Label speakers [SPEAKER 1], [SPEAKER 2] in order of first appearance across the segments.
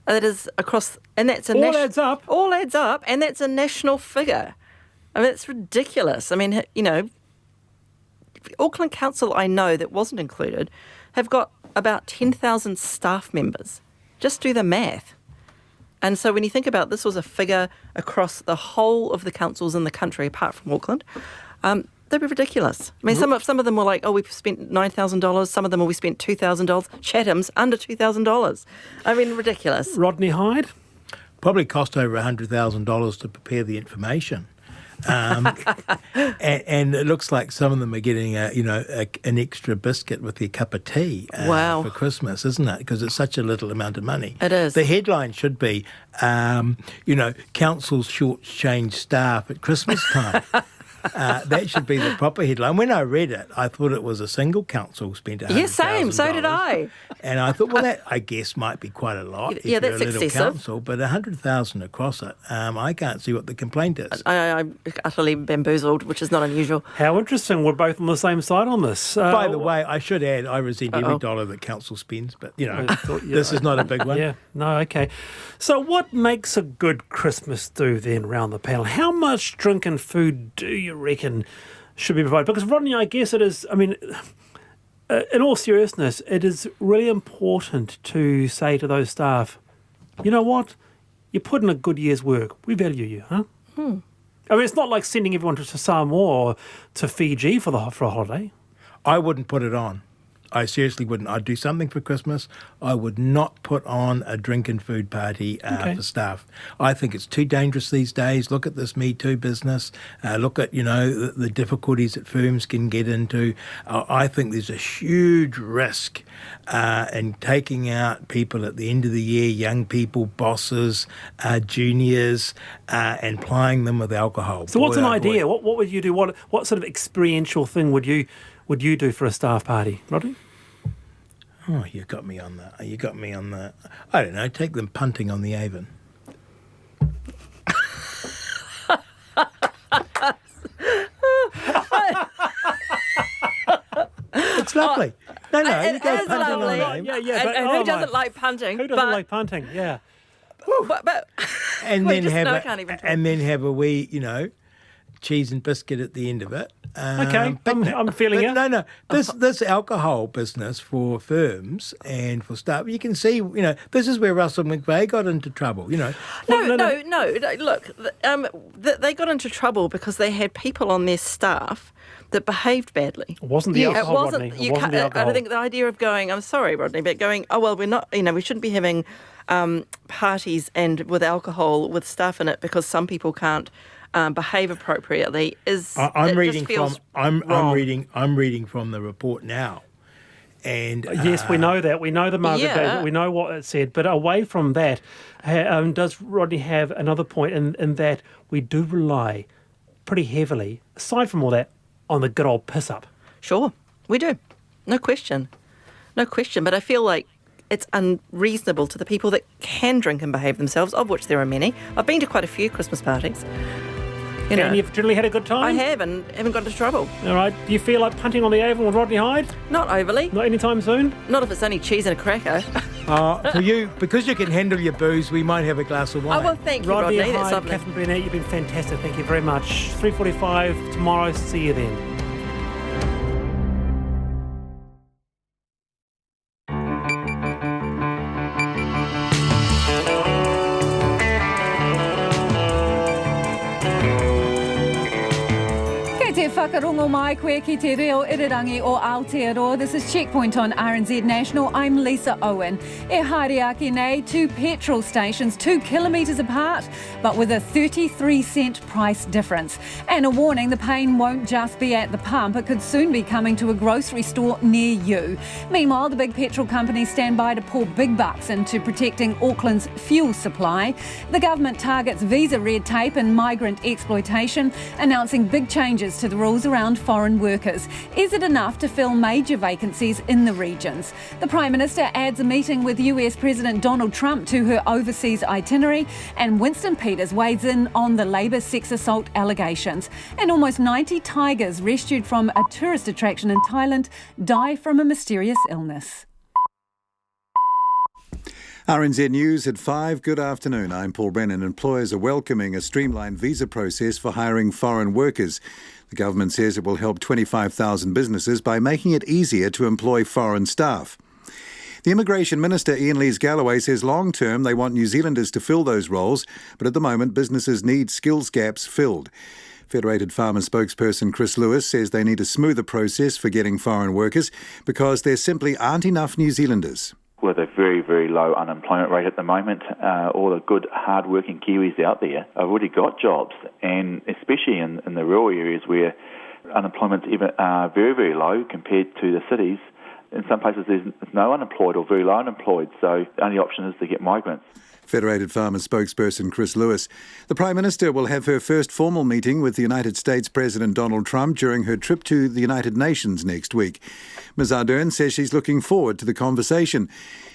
[SPEAKER 1] That is across, and that's
[SPEAKER 2] All adds up.
[SPEAKER 1] All adds up, and that's a national figure. I mean, it's ridiculous. I mean, Auckland Council, I know that wasn't included, have got about 10,000 staff members. Just do the math. And so when you think about this was a figure across the whole of the councils in the country, apart from Auckland, they'd be ridiculous. I mean, some of them were like, oh, we've spent $9,000. Some of them we spent $2,000. Chatham's under $2,000. I mean, ridiculous.
[SPEAKER 2] Rodney Hyde?
[SPEAKER 3] Probably cost over $100,000 to prepare the information. And it looks like some of them are getting an extra biscuit with their cup of tea for Christmas, isn't it? Because it's such a little amount of money.
[SPEAKER 1] It is.
[SPEAKER 3] The headline should be, councils shortchange staff at Christmas time. That should be the proper headline. When I read it, I thought it was a single council spent $100,000.
[SPEAKER 1] Yeah, same. So did I.
[SPEAKER 3] And I thought, well, that I guess might be quite a lot if you're
[SPEAKER 1] that's
[SPEAKER 3] a little
[SPEAKER 1] excessive.
[SPEAKER 3] council, but $100,000 across it, I can't see what the complaint is.
[SPEAKER 1] I'm utterly bamboozled, which is not unusual.
[SPEAKER 2] How interesting. We're both on the same side on this.
[SPEAKER 3] By the way, I should add, I resent every dollar that council spends, but, this is not a big one.
[SPEAKER 2] Yeah, no, okay. So what makes a good Christmas do then around the panel? How much drink and food do you reckon should be provided? Because, Rodney, I guess it is, in all seriousness, it is really important to say to those staff, you know what? You put in a good year's work. We value you, huh? I mean, it's not like sending everyone to Samoa or to Fiji for a holiday.
[SPEAKER 3] I wouldn't put it on. I seriously wouldn't. I'd do something for Christmas. I would not put on a drink and food party for staff. I think it's too dangerous these days. Look at this Me Too business. Look at, the difficulties that firms can get into. I think there's a huge risk in taking out people at the end of the year, young people, bosses, juniors, and plying them with alcohol.
[SPEAKER 2] So what's an idea? What would you do? What sort of experiential thing would you do for a staff party, Rodney?
[SPEAKER 3] Oh, you got me on that. I don't know, take them punting on the Avon. It's lovely. No, you go punting on the Avon.
[SPEAKER 2] Yeah.
[SPEAKER 1] And who doesn't like punting?
[SPEAKER 2] Who doesn't like punting? Yeah.
[SPEAKER 1] But
[SPEAKER 3] and then have a wee, cheese and biscuit at the end of it.
[SPEAKER 2] Okay, I'm feeling it.
[SPEAKER 3] No. This alcohol business for firms and for staff, you can see, this is where Russell McVeigh got into trouble, No.
[SPEAKER 1] Look, they got into trouble because they had people on their staff that behaved badly.
[SPEAKER 2] It wasn't the alcohol, Rodney. It wasn't the alcohol.
[SPEAKER 1] I think the idea of going, I'm sorry, Rodney, but going, oh, well, we're not, we shouldn't be having parties and with alcohol with stuff in it because some people can't behave appropriately is.
[SPEAKER 3] I'm reading from the report now, and
[SPEAKER 2] yes, we know that. We know the Margaret Day. We know what it said. But away from that, does Rodney have another point in that we do rely pretty heavily, aside from all that, on the good old piss up?
[SPEAKER 1] Sure, we do. No question. But I feel like it's unreasonable to the people that can drink and behave themselves, of which there are many. I've been to quite a few Christmas parties.
[SPEAKER 2] And you've generally had a good time?
[SPEAKER 1] I have, and haven't got into trouble.
[SPEAKER 2] All right. Do you feel like punting on the Avon with Rodney Hyde?
[SPEAKER 1] Not overly.
[SPEAKER 2] Not anytime soon?
[SPEAKER 1] Not if it's only cheese and a cracker.
[SPEAKER 3] For you, because you can handle your booze, we might have a glass of wine.
[SPEAKER 1] Oh, well, thank you, Rodney.
[SPEAKER 2] Hyde,
[SPEAKER 1] that's lovely.
[SPEAKER 2] Catherine Burnett, you've been fantastic. Thank you very much. 3:45 tomorrow. See you then.
[SPEAKER 4] Whakarongo mai koe ki te reo irirangi o Aotearoa. This is Checkpoint on RNZ National. I'm Lisa Owen. E haere nei, two petrol stations 2 kilometres apart, but with a 33-cent price difference. And a warning, the pain won't just be at the pump. It could soon be coming to a grocery store near you. Meanwhile, the big petrol companies stand by to pour big bucks into protecting Auckland's fuel supply. The government targets visa red tape and migrant exploitation, announcing big changes to the rules around foreign workers. Is it enough to fill major vacancies in the regions? The Prime Minister adds a meeting with US President Donald Trump to her overseas itinerary, and Winston Peters wades in on the Labour sex assault allegations. And almost 90 tigers rescued from a tourist attraction in Thailand die from a mysterious illness.
[SPEAKER 5] RNZ News at 5. Good afternoon. I'm Paul Brennan. Employers are welcoming a streamlined visa process for hiring foreign workers. The government says it will help 25,000 businesses by making it easier to employ foreign staff. The Immigration Minister, Ian Lees-Galloway, says long-term they want New Zealanders to fill those roles, but at the moment businesses need skills gaps filled. Federated Farmer spokesperson Chris Lewis says they need a smoother process for getting foreign workers because there simply aren't enough New Zealanders.
[SPEAKER 6] With a very, very low unemployment rate at the moment, all the good, hard-working Kiwis out there have already got jobs, and especially in the rural areas where unemployment's even very, very low compared to the cities. In some places there's no unemployed or very low unemployed, so the only option is to get migrants.
[SPEAKER 5] Federated Farmer spokesperson Chris Lewis. The Prime Minister will have her first formal meeting with the United States President Donald Trump during her trip to the United Nations next week. Ms Ardern says she's looking forward to the conversation.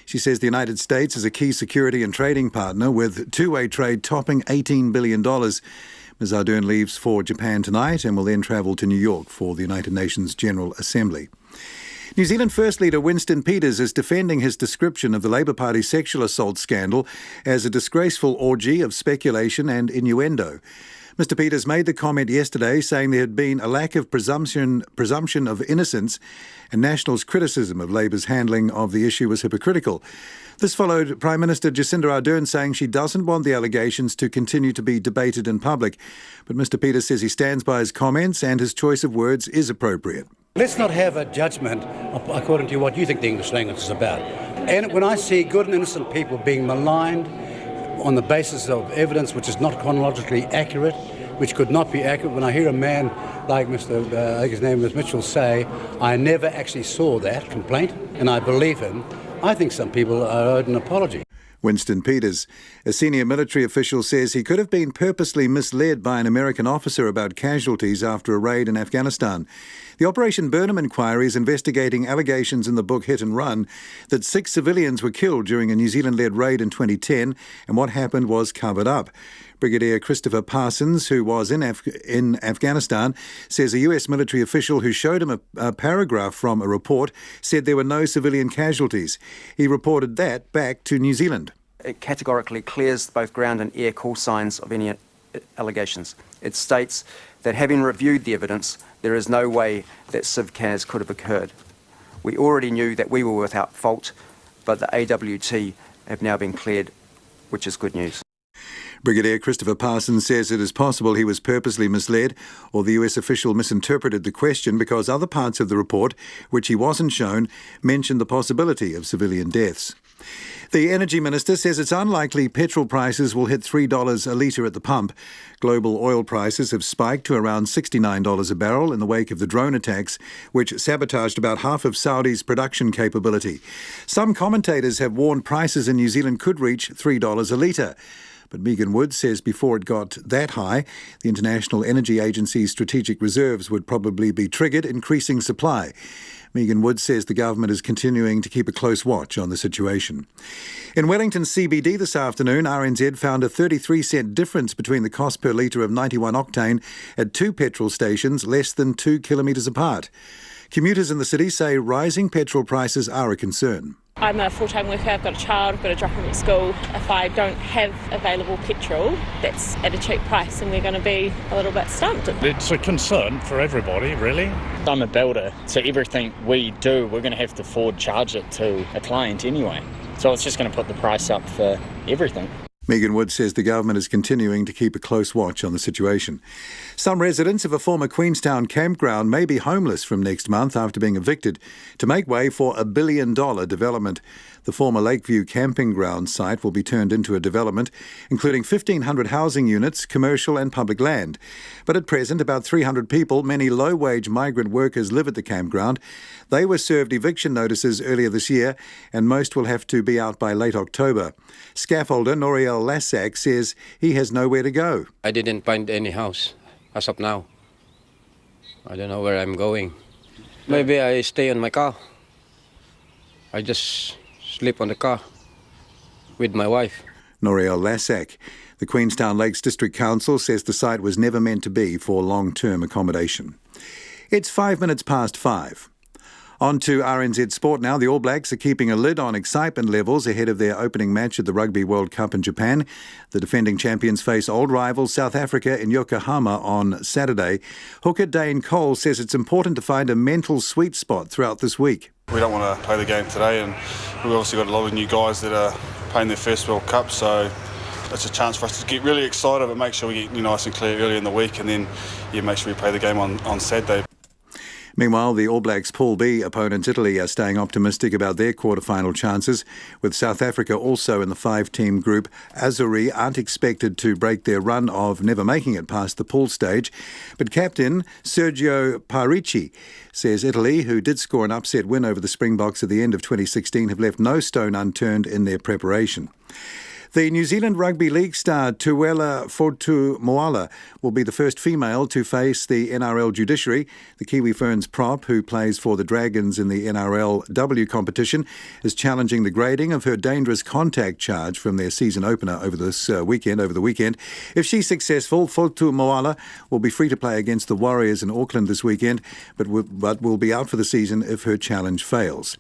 [SPEAKER 5] She says the United States is a key security and trading partner with two-way trade topping $18 billion. Ms Ardern leaves for Japan tonight and will then travel to New York for the United Nations General Assembly. New Zealand First Leader Winston Peters is defending his description of the Labour Party sexual assault scandal as a disgraceful orgy of speculation and innuendo. Mr Peters made the comment yesterday saying there had been a lack of presumption of innocence, and National's criticism of Labour's handling of the issue was hypocritical. This followed Prime Minister Jacinda Ardern saying she doesn't want the allegations to continue to be debated in public. But Mr Peters says he stands by his comments and his choice of words is appropriate.
[SPEAKER 7] Let's not have a judgment according to what you think the English language is about. And when I see good and innocent people being maligned on the basis of evidence which is not chronologically accurate, which could not be accurate, when I hear a man like I think his name was Mitchell, say, I never actually saw that complaint, and I believe him, I think some people are owed an apology.
[SPEAKER 5] Winston Peters. A senior military official says he could have been purposely misled by an American officer about casualties after a raid in Afghanistan. The Operation Burnham inquiry is investigating allegations in the book Hit and Run that 6 civilians were killed during a New Zealand-led raid in 2010, and what happened was covered up. Brigadier Christopher Parsons, who was in Afghanistan, says a US military official who showed him a paragraph from a report said there were no civilian casualties. He reported that back to New Zealand.
[SPEAKER 8] It categorically clears both ground and air call signs of any allegations. It states that having reviewed the evidence, there is no way that CivCas could have occurred. We already knew that we were without fault, but the AWT have now been cleared, which is good news.
[SPEAKER 5] Brigadier Christopher Parsons says it is possible he was purposely misled or the US official misinterpreted the question because other parts of the report, which he wasn't shown, mentioned the possibility of civilian deaths. The Energy Minister says it's unlikely petrol prices will hit $3 a litre at the pump. Global oil prices have spiked to around $69 a barrel in the wake of the drone attacks, which sabotaged about half of Saudi's production capability. Some commentators have warned prices in New Zealand could reach $3 a litre. But Megan Wood says before it got that high, the International Energy Agency's strategic reserves would probably be triggered, increasing supply. Megan Wood says the government is continuing to keep a close watch on the situation. In Wellington CBD this afternoon, RNZ found a 33-cent difference between the cost per litre of 91 octane at 2 petrol stations less than 2 kilometres apart. Commuters in the city say rising petrol prices are a concern.
[SPEAKER 9] I'm a full-time worker, I've got a child, I've got to drop him at school. If I don't have available petrol, that's at a cheap price and we're going to be a little bit stumped.
[SPEAKER 10] It's a concern for everybody, really. I'm a builder, so everything we do, we're going to have to forward charge it to a client anyway. So it's just going to put the price up for everything.
[SPEAKER 5] Megan Wood says the government is continuing to keep a close watch on the situation. Some residents of a former Queenstown campground may be homeless from next month after being evicted to make way for a $1 billion development. The former Lakeview camping ground site will be turned into a development, including 1,500 housing units, commercial and public land. But at present, about 300 people, many low-wage migrant workers, live at the campground. They were served eviction notices earlier this year, and most will have to be out by late October. Scaffolder Noriel Lassak says he has nowhere to go.
[SPEAKER 11] I didn't find any house as of now. I don't know where I'm going. Maybe I stay in my car. I just sleep on the car with my wife.
[SPEAKER 5] Noriel Lassak. The Queenstown Lakes District Council says the site was never meant to be for long-term accommodation. It's 5 minutes past 5. On to RNZ Sport now. The All Blacks are keeping a lid on excitement levels ahead of their opening match at the Rugby World Cup in Japan. The defending champions face old rivals South Africa in Yokohama on Saturday. Hooker Dane Cole says it's important to find a mental sweet spot throughout this week.
[SPEAKER 12] We don't want to play the game today, and we've obviously got a lot of new guys that are playing their first World Cup, so it's a chance for us to get really excited but make sure we get nice and clear early in the week, and then make sure we play the game on Saturday.
[SPEAKER 5] Meanwhile, the All Blacks' Pool B opponents Italy are staying optimistic about their quarter-final chances, with South Africa also in the five-team group. Azzurri aren't expected to break their run of never making it past the pool stage, but captain Sergio Parrici says Italy, who did score an upset win over the Springboks at the end of 2016, have left no stone unturned in their preparation. The New Zealand Rugby League star Tuela Fotu-Moala will be the first female to face the NRL judiciary. The Kiwi Ferns prop, who plays for the Dragons in the NRLW competition, is challenging the grading of her dangerous contact charge from their season opener over the weekend. If she's successful, Fotu-Moala will be free to play against the Warriors in Auckland this weekend, but will be out for the season if her challenge fails.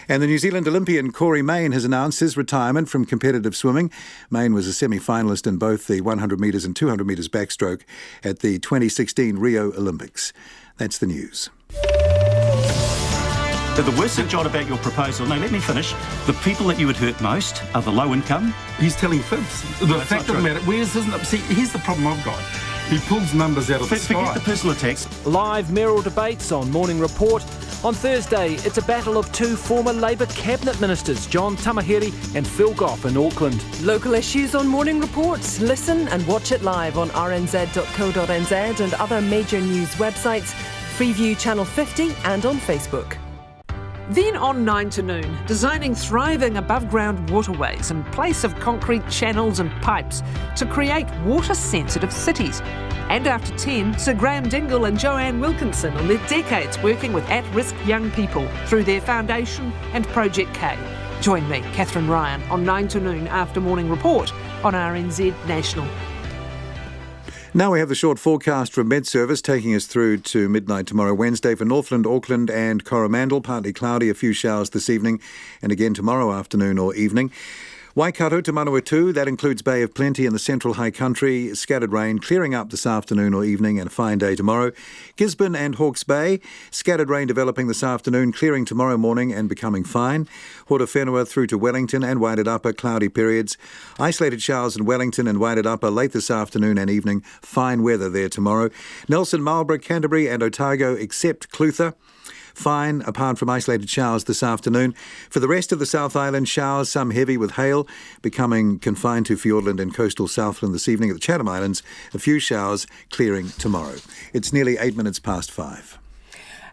[SPEAKER 5] And the New Zealand Olympian Corey Main has announced his retirement from competitive swimming. Main was a semi-finalist in both the 100 metres and 200 metres backstroke at the 2016 Rio Olympics. That's the news.
[SPEAKER 13] The worst thing, John, about your proposal, no, let me finish. The people that you would hurt most are the low income.
[SPEAKER 14] He's telling fibs. The fact of the matter, here's the problem I've got. He pulls numbers out of the sky.
[SPEAKER 13] Forget the personal attacks.
[SPEAKER 15] Live mayoral debates on Morning Report. On Thursday, it's a battle of two former Labour cabinet ministers, John Tamahere and Phil Goff in Auckland.
[SPEAKER 16] Local issues on Morning Reports. Listen and watch it live on rnz.co.nz and other major news websites, Freeview Channel 50 and on Facebook.
[SPEAKER 17] Then on 9 to noon, designing thriving above-ground waterways in place of concrete channels and pipes to create water-sensitive cities. And after 10, Sir Graham Dingle and Joanne Wilkinson on their decades working with at-risk young people through their foundation and Project K. Join me, Catherine Ryan, on 9 to noon after Morning Report on RNZ National.
[SPEAKER 5] Now we have the short forecast from Met Service taking us through to midnight tomorrow, Wednesday, for Northland, Auckland and Coromandel. Partly cloudy, a few showers this evening and again tomorrow afternoon or evening. Waikato to Manawatu, that includes Bay of Plenty in the central high country. Scattered rain clearing up this afternoon or evening and a fine day tomorrow. Gisborne and Hawke's Bay, scattered rain developing this afternoon, clearing tomorrow morning and becoming fine. Hortowhenua through to Wellington and Wairarapa, cloudy periods. Isolated showers in Wellington and Wairarapa late this afternoon and evening. Fine weather there tomorrow. Nelson, Marlborough, Canterbury and Otago except Clutha. Fine, apart from isolated showers this afternoon. For the rest of the South Island, showers, some heavy with hail, becoming confined to Fiordland and coastal Southland this evening. At the Chatham Islands, a few showers, clearing tomorrow. It's nearly 8 minutes past 5.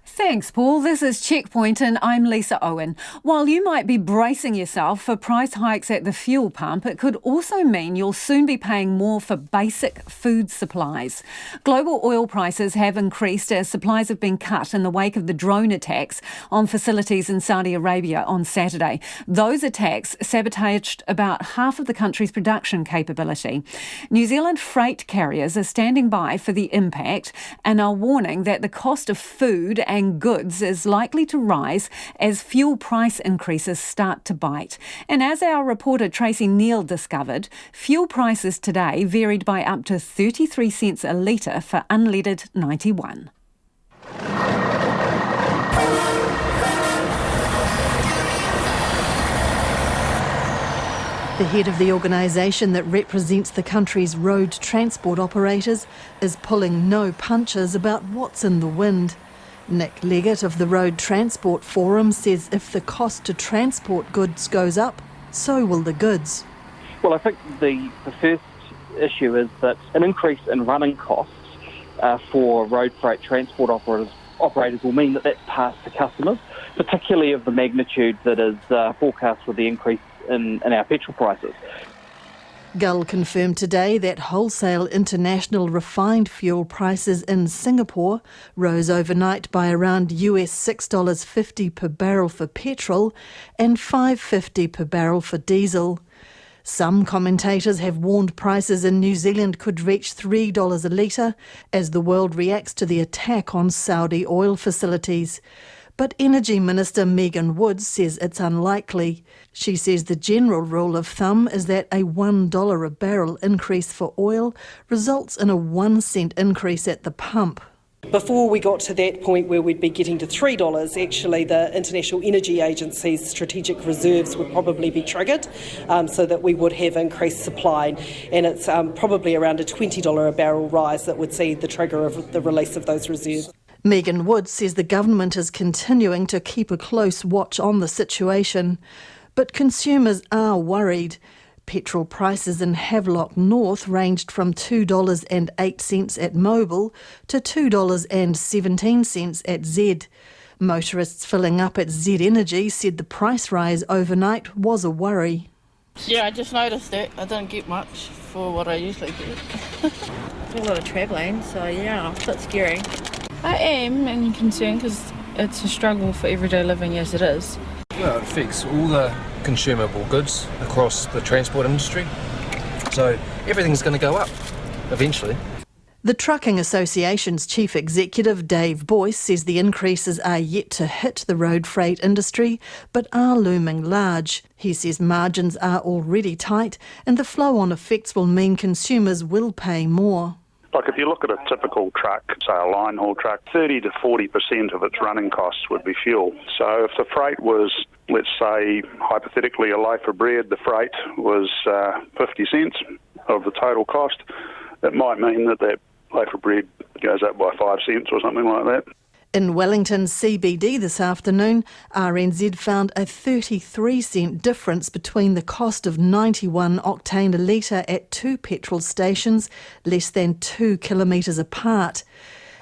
[SPEAKER 4] Thanks, Paul. This is Checkpoint and I'm Lisa Owen. While you might be bracing yourself for price hikes at the fuel pump, it could also mean you'll soon be paying more for basic food supplies. Global oil prices have increased as supplies have been cut in the wake of the drone attacks on facilities in Saudi Arabia on Saturday. Those attacks sabotaged about half of the country's production capability. New Zealand freight carriers are standing by for the impact and are warning that the cost of food and goods is likely to rise as fuel price increases start to bite. And as our reporter Tracy Neal discovered, fuel prices today varied by up to 33 cents a litre for unleaded 91.
[SPEAKER 18] The head of the organisation that represents the country's road transport operators is pulling no punches about what's in the wind. Nick Leggett of the Road Transport Forum says if the cost to transport goods goes up, so will the goods.
[SPEAKER 19] Well, I think the first issue is that an increase in running costs for road freight transport operators will mean that that's passed to customers, particularly of the magnitude that is forecast with the increase in our petrol prices.
[SPEAKER 18] Gull confirmed today that wholesale international refined fuel prices in Singapore rose overnight by around US $6.50 per barrel for petrol and $5.50 per barrel for diesel. Some commentators have warned prices in New Zealand could reach $3 a litre as the world reacts to the attack on Saudi oil facilities. But Energy Minister Megan Woods says it's unlikely. She says the general rule of thumb is that a $1 a barrel increase for oil results in a 1 cent increase at the pump.
[SPEAKER 20] Before we got to that point where we'd be getting to $3, actually the International Energy Agency's strategic reserves would probably be triggered so that we would have increased supply. And it's probably around a $20 a barrel rise that would see the trigger of the release of those reserves.
[SPEAKER 18] Megan Woods says the government is continuing to keep a close watch on the situation, but consumers are worried. Petrol prices in Havelock North ranged from $2.08 at Mobil to $2.17 at Z. Motorists filling up at Z Energy said the price rise overnight was a worry.
[SPEAKER 21] Yeah, I just noticed that. I don't get much for what I usually get. A lot of travelling, so yeah, it's a bit scary. I am concerned because it's a struggle for everyday living as it is.
[SPEAKER 22] Well, it affects all the consumable goods across the transport industry. So everything's going to go up eventually.
[SPEAKER 18] The Trucking Association's chief executive, Dave Boyce, says the increases are yet to hit the road freight industry, but are looming large. He says margins are already tight and the flow-on effects will mean consumers will pay more.
[SPEAKER 23] Like if you look at a typical truck, say a line haul truck, 30 to 40% of its running costs would be fuel. So if the freight was, let's say, hypothetically a loaf of bread, the freight was 50 cents of the total cost, it might mean that that loaf of bread goes up by 5 cents or something like that.
[SPEAKER 18] In Wellington's CBD this afternoon, RNZ found a 33-cent difference between the cost of 91 octane a litre at 2 petrol stations, less than 2 kilometres apart.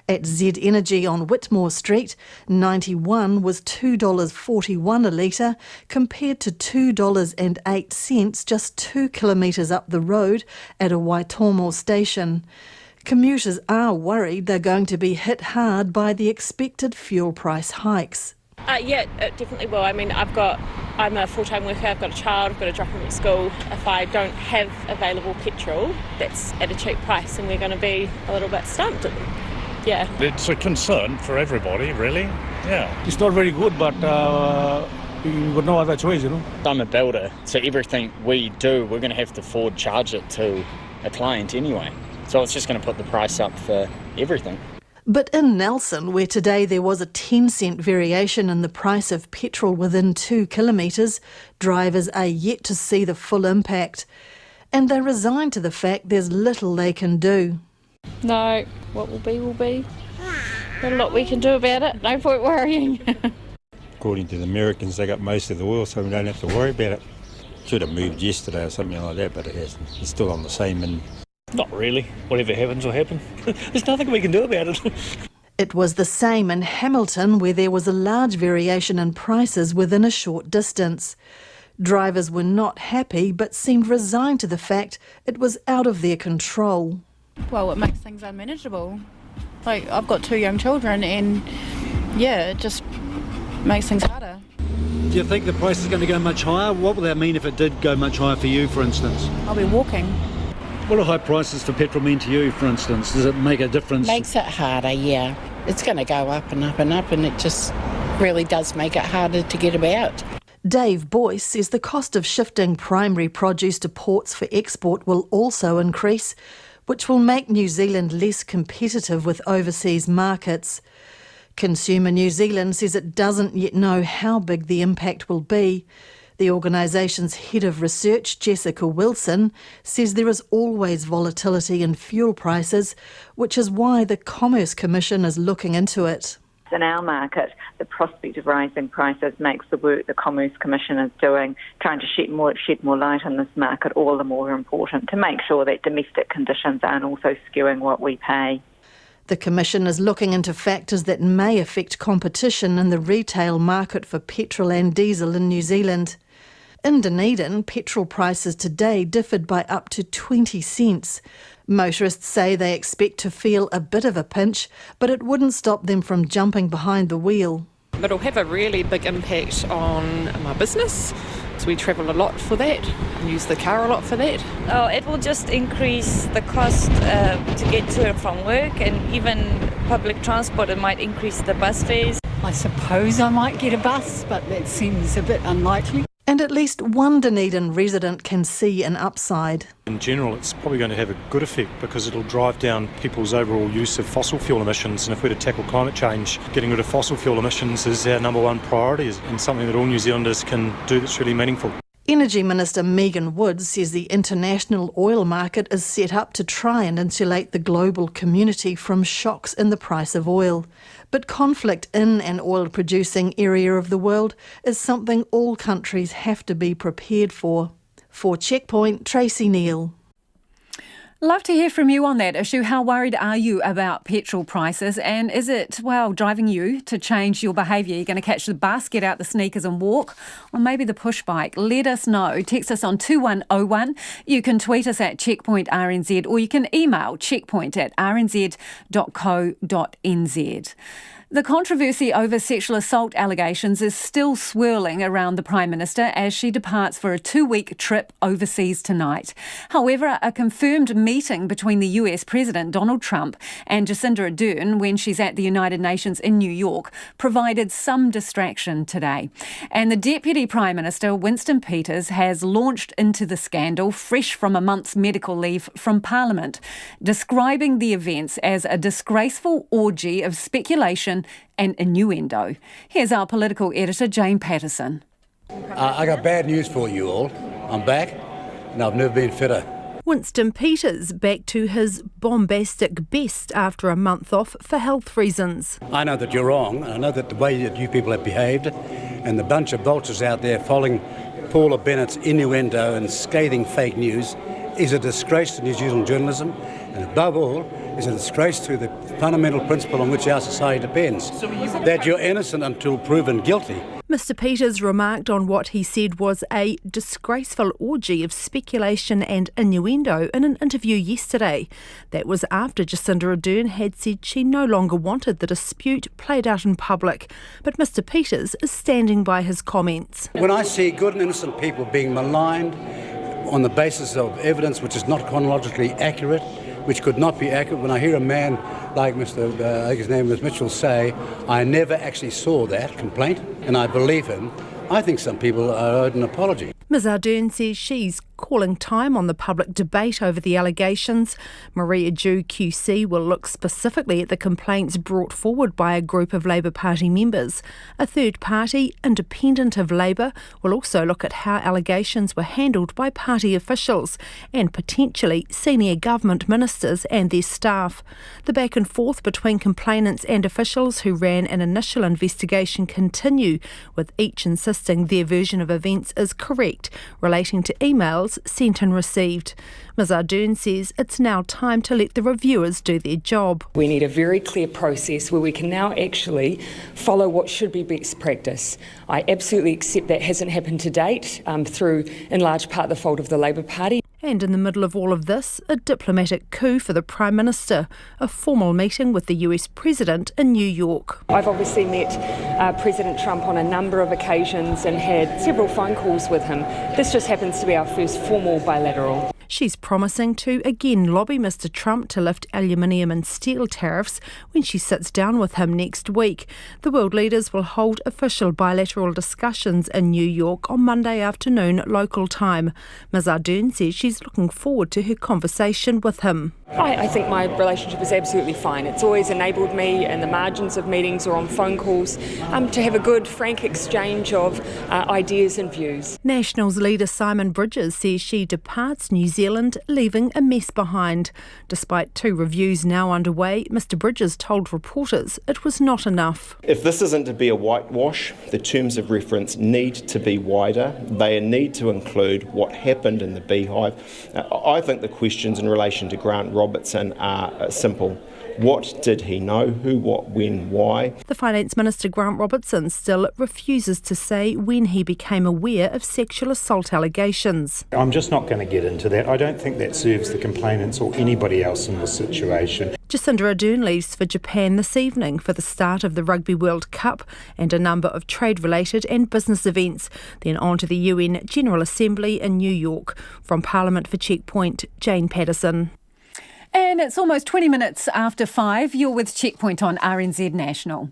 [SPEAKER 18] At Z Energy on Whitmore Street, 91 was $2.41 a litre, compared to $2.08 just 2 kilometres up the road at a Waitomo station. Commuters are worried they're going to be hit hard by the expected fuel price hikes.
[SPEAKER 9] Yeah, it definitely will. I mean, I'm a full-time worker, I've got a child, I've got to drop him at school. If I don't have available petrol, that's at a cheap price and we're going to be a little bit stumped. Yeah.
[SPEAKER 10] It's a concern for everybody, really. Yeah.
[SPEAKER 24] It's not very good, but you've got no other choice, you know.
[SPEAKER 10] I'm a builder, so everything we do, we're going to have to forward charge it to a client anyway. So it's just going to put the price up for everything.
[SPEAKER 18] But in Nelson, where today there was a 10-cent variation in the price of petrol within 2 kilometres, drivers are yet to see the full impact. And they're resigned to the fact there's little they can do.
[SPEAKER 21] No, what will be will be. Not a lot we can do about it, no point worrying.
[SPEAKER 25] According to the Americans, they got most of the oil, so we don't have to worry about it. Should have moved yesterday or something like that, but it hasn't. It's still on the same. And
[SPEAKER 10] not really. Whatever happens will happen. There's nothing we can do about it.
[SPEAKER 18] It was the same in Hamilton, where there was a large variation in prices within a short distance. Drivers were not happy, but seemed resigned to the fact it was out of their control.
[SPEAKER 21] Well, it makes things unmanageable. Like, I've got 2 young children and, yeah, it just makes things harder.
[SPEAKER 26] Do you think the price is going to go much higher? What would that mean if it did go much higher for you, for instance?
[SPEAKER 21] I'll be walking.
[SPEAKER 26] What do high prices for petrol mean to you, for instance? Does it make a difference?
[SPEAKER 27] Makes it harder, yeah. It's going to go up and up and up, and it just really does make it harder to get about.
[SPEAKER 18] Dave Boyce says the cost of shifting primary produce to ports for export will also increase, which will make New Zealand less competitive with overseas markets. Consumer New Zealand says it doesn't yet know how big the impact will be. The organisation's head of research, Jessica Wilson, says there is always volatility in fuel prices, which is why the Commerce Commission is looking into it.
[SPEAKER 28] In our market, the prospect of rising prices makes the work the Commerce Commission is doing, trying to shed more light on this market, all the more important to make sure that domestic conditions aren't also skewing what we pay.
[SPEAKER 18] The Commission is looking into factors that may affect competition in the retail market for petrol and diesel in New Zealand. In Dunedin, petrol prices today differed by up to 20 cents. Motorists say they expect to feel a bit of a pinch, but it wouldn't stop them from jumping behind the wheel.
[SPEAKER 29] It'll have a really big impact on my business. So we travel a lot for that, and use the car a lot for that.
[SPEAKER 30] Oh, it will just increase the cost to get to and from work, and even public transport. It might increase the bus fares.
[SPEAKER 1] I suppose I might get a bus, but that seems a bit unlikely.
[SPEAKER 18] And at least one Dunedin resident can see an upside.
[SPEAKER 25] In general, it's probably going to have a good effect because it'll drive down people's overall use of fossil fuel emissions. And if we're to tackle climate change, getting rid of fossil fuel emissions is our number one priority and something that all New Zealanders can do that's really meaningful.
[SPEAKER 18] Energy Minister Megan Woods says the international oil market is set up to try and insulate the global community from shocks in the price of oil. But conflict in an oil-producing area of the world is something all countries have to be prepared for. For Checkpoint, Tracy Neal.
[SPEAKER 4] Love to hear from you on that issue. How worried are you about petrol prices? And is it, driving you to change your behaviour? You're going to catch the bus, get out the sneakers and walk? Or maybe the push bike? Let us know. Text us on 2101. You can tweet us at Checkpoint RNZ, or you can email checkpoint@rnz.co.nz. The controversy over sexual assault allegations is still swirling around the Prime Minister as she departs for a 2-week trip overseas tonight. However, a confirmed meeting between the US President Donald Trump and Jacinda Ardern when she's at the United Nations in New York provided some distraction today. And the Deputy Prime Minister, Winston Peters, has launched into the scandal fresh from a month's medical leave from Parliament, describing the events as a disgraceful orgy of speculation and innuendo. Here's our political editor, Jane Patterson.
[SPEAKER 2] I got bad news for you all. I'm back, and I've never been fitter.
[SPEAKER 3] Winston Peters back to his bombastic best after a month off for health reasons.
[SPEAKER 2] I know that you're wrong, and I know that the way that you people have behaved, and the bunch of vultures out there following Paula Bennett's innuendo and scathing fake news, is a disgrace to New Zealand journalism, and above all, is a disgrace to the fundamental principle on which our society depends, that you're innocent until proven guilty.
[SPEAKER 3] Mr Peters remarked on what he said was a disgraceful orgy of speculation and innuendo in an interview yesterday. That was after Jacinda Ardern had said she no longer wanted the dispute played out in public. But Mr Peters is standing by his comments.
[SPEAKER 2] When I see good and innocent people being maligned on the basis of evidence which is not chronologically accurate, which could not be accurate, when I hear a man like I think his name was Mitchell, say, I never actually saw that complaint, and I believe him, I think some people are owed an apology.
[SPEAKER 3] Ms Ardern says she's calling time on the public debate over the allegations. Maria Dew QC will look specifically at the complaints brought forward by a group of Labour Party members. A third party, independent of Labour, will also look at how allegations were handled by party officials and potentially senior government ministers and their staff. The back and forth between complainants and officials who ran an initial investigation continue, with each insisting their version of events is correct, relating to emails sent and received. Ms Ardern says it's now time to let the reviewers do their job.
[SPEAKER 6] We need a very clear process where we can now actually follow what should be best practice. I absolutely accept that hasn't happened to date through, in large part, the fault of the Labour Party.
[SPEAKER 3] And in the middle of all of this, a diplomatic coup for the Prime Minister, a formal meeting with the US President in New York.
[SPEAKER 6] I've obviously met President Trump on a number of occasions and had several phone calls with him. This just happens to be our first formal bilateral.
[SPEAKER 3] She's promising to again lobby Mr Trump to lift aluminium and steel tariffs when she sits down with him next week. The world leaders will hold official bilateral discussions in New York on Monday afternoon local time. Ms Ardern says she's looking forward to her conversation with him.
[SPEAKER 6] I think my relationship is absolutely fine. It's always enabled me in the margins of meetings or on phone calls to have a good, frank exchange of ideas and views.
[SPEAKER 3] Nationals leader Simon Bridges says she departs New Zealand, leaving a mess behind. Despite 2 reviews now underway, Mr Bridges told reporters it was not enough.
[SPEAKER 7] If this isn't to be a whitewash, the terms of reference need to be wider. They need to include what happened in the Beehive. I think the questions in relation to Grant Robertson are simple. What did he know? Who, what, when, why?
[SPEAKER 3] The Finance Minister Grant Robertson still refuses to say when he became aware of sexual assault allegations.
[SPEAKER 25] I'm just not going to get into that. I don't think that serves the complainants or anybody else in this situation.
[SPEAKER 3] Jacinda Ardern leaves for Japan this evening for the start of the Rugby World Cup and a number of trade-related and business events. Then on to the UN General Assembly in New York. From Parliament for Checkpoint, Jane Patterson.
[SPEAKER 4] And it's almost 20 minutes after 5. You're with Checkpoint on RNZ National.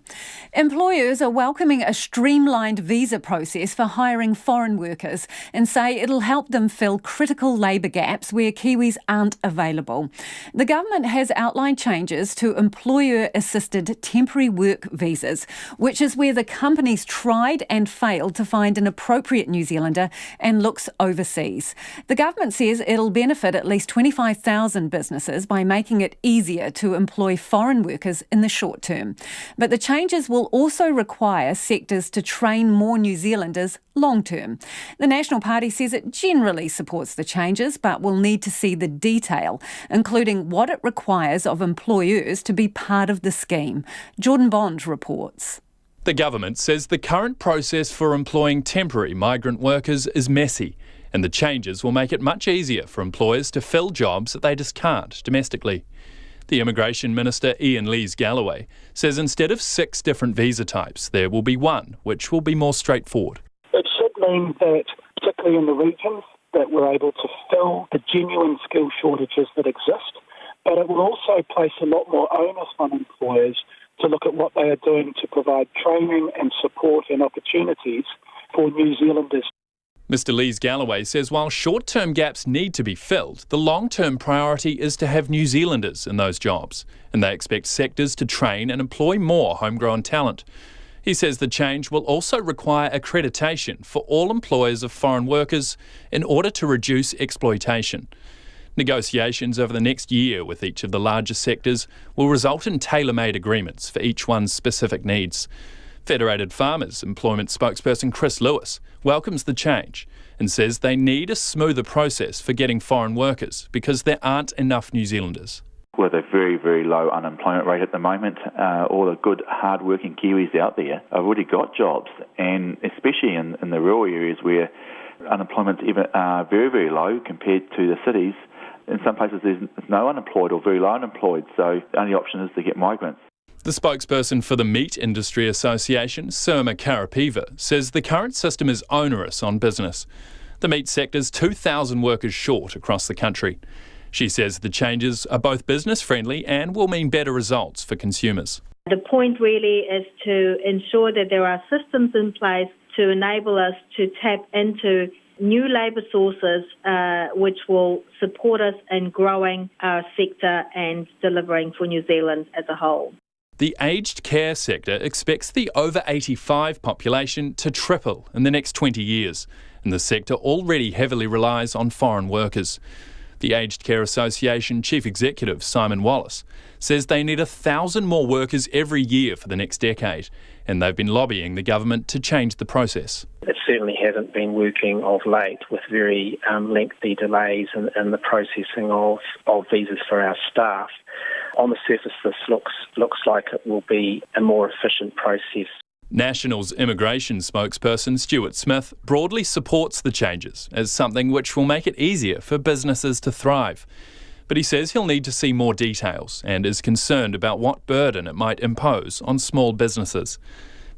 [SPEAKER 4] Employers are welcoming a streamlined visa process for hiring foreign workers and say it'll help them fill critical labour gaps where Kiwis aren't available. The government has outlined changes to employer-assisted temporary work visas, which is where the company's tried and failed to find an appropriate New Zealander and looks overseas. The government says it'll benefit at least 25,000 businesses by making it easier to employ foreign workers in the short term. But the changes will also require sectors to train more New Zealanders long term. The National Party says it generally supports the changes but will need to see the detail, including what it requires of employers to be part of the scheme. Jordan Bond reports.
[SPEAKER 5] The government says the current process for employing temporary migrant workers is messy, and the changes will make it much easier for employers to fill jobs that they just can't domestically. The Immigration Minister Ian Lees-Galloway says instead of 6 different visa types, there will be one, which will be more straightforward.
[SPEAKER 8] It should mean that, particularly in the regions, that we're able to fill the genuine skill shortages that exist, but it will also place a lot more onus on employers to look at what they are doing to provide training and support and opportunities for New Zealanders.
[SPEAKER 5] Mr Lees-Galloway says while short-term gaps need to be filled, the long-term priority is to have New Zealanders in those jobs, and they expect sectors to train and employ more homegrown talent. He says the change will also require accreditation for all employers of foreign workers in order to reduce exploitation. Negotiations over the next year with each of the larger sectors will result in tailor-made agreements for each one's specific needs. Federated Farmers employment spokesperson Chris Lewis welcomes the change and says they need a smoother process for getting foreign workers because there aren't enough New Zealanders.
[SPEAKER 11] With a very, very low unemployment rate at the moment, all the good, hard-working Kiwis out there have already got jobs, and especially in the rural areas where unemployment's even very, very low compared to the cities. In some places there's no unemployed or very low unemployed, so the only option is to get migrants.
[SPEAKER 5] The spokesperson for the Meat Industry Association, Surma Karapiva, says the current system is onerous on business. The meat sector's 2,000 workers short across the country. She says the changes are both business-friendly and will mean better results for consumers.
[SPEAKER 12] The point really is to ensure that there are systems in place to enable us to tap into new labour sources which will support us in growing our sector and delivering for New Zealand as a whole.
[SPEAKER 5] The aged care sector expects the over 85 population to triple in the next 20 years, and the sector already heavily relies on foreign workers. The Aged Care Association Chief Executive, Simon Wallace, says they need 1,000 more workers every year for the next decade, and they've been lobbying the government to change the process.
[SPEAKER 13] It certainly hasn't been working of late, with very lengthy delays in the processing of visas for our staff. On the surface, this looks like it will be a more efficient process.
[SPEAKER 5] National's immigration spokesperson Stuart Smith broadly supports the changes as something which will make it easier for businesses to thrive. But he says he'll need to see more details and is concerned about what burden it might impose on small businesses.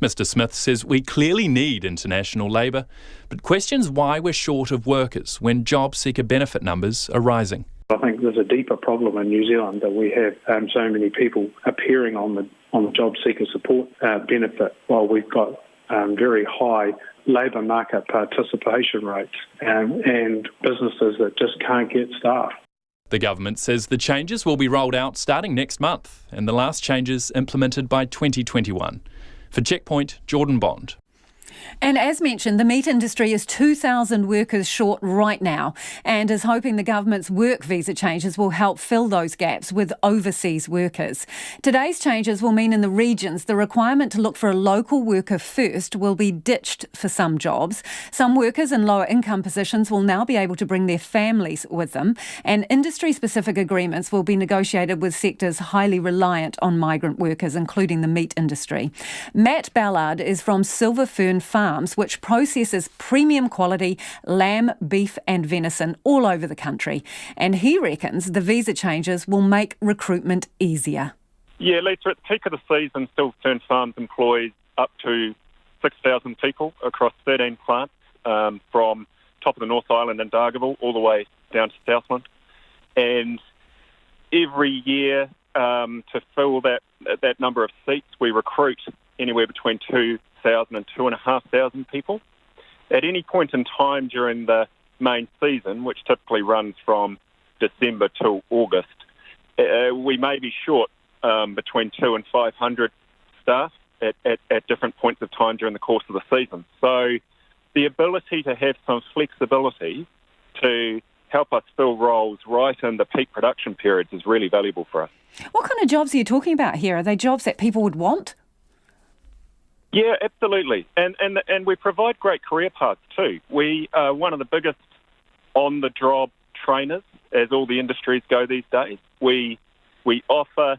[SPEAKER 5] Mr Smith says we clearly need international labour, but questions why we're short of workers when job seeker benefit numbers are rising.
[SPEAKER 14] I think there's a deeper problem in New Zealand that we have so many people appearing on the job seeker support benefit, while we've got very high labour market participation rates and businesses that just can't get staff.
[SPEAKER 5] The government says the changes will be rolled out starting next month, and the last changes implemented by 2021. For Checkpoint, Jordan Bond.
[SPEAKER 4] And as mentioned, the meat industry is 2,000 workers short right now and is hoping the government's work visa changes will help fill those gaps with overseas workers. Today's changes will mean in the regions the requirement to look for a local worker first will be ditched for some jobs. Some workers in lower income positions will now be able to bring their families with them, and industry-specific agreements will be negotiated with sectors highly reliant on migrant workers, including the meat industry. Matt Ballard is from Silver Fern Farms, which processes premium quality lamb, beef and venison all over the country. And he reckons the visa changes will make recruitment easier.
[SPEAKER 15] Yeah, Lisa, at the peak of the season, Silver Fern Farms employs up to 6,000 people across 13 plants from top of the North Island and Dargaville all the way down to Southland. And every year to fill that number of seats, we recruit anywhere between 2,000 and 2,500 people. At any point in time during the main season, which typically runs from December till August, we may be short between 200 and 500 staff at different points of time during the course of the season. So the ability to have some flexibility to help us fill roles right in the peak production periods is really valuable for us.
[SPEAKER 4] What kind of jobs are you talking about here? Are they jobs that people would want?
[SPEAKER 15] Yeah, absolutely. And we provide great career paths too. We are one of the biggest on-the-job trainers, as all the industries go these days. We offer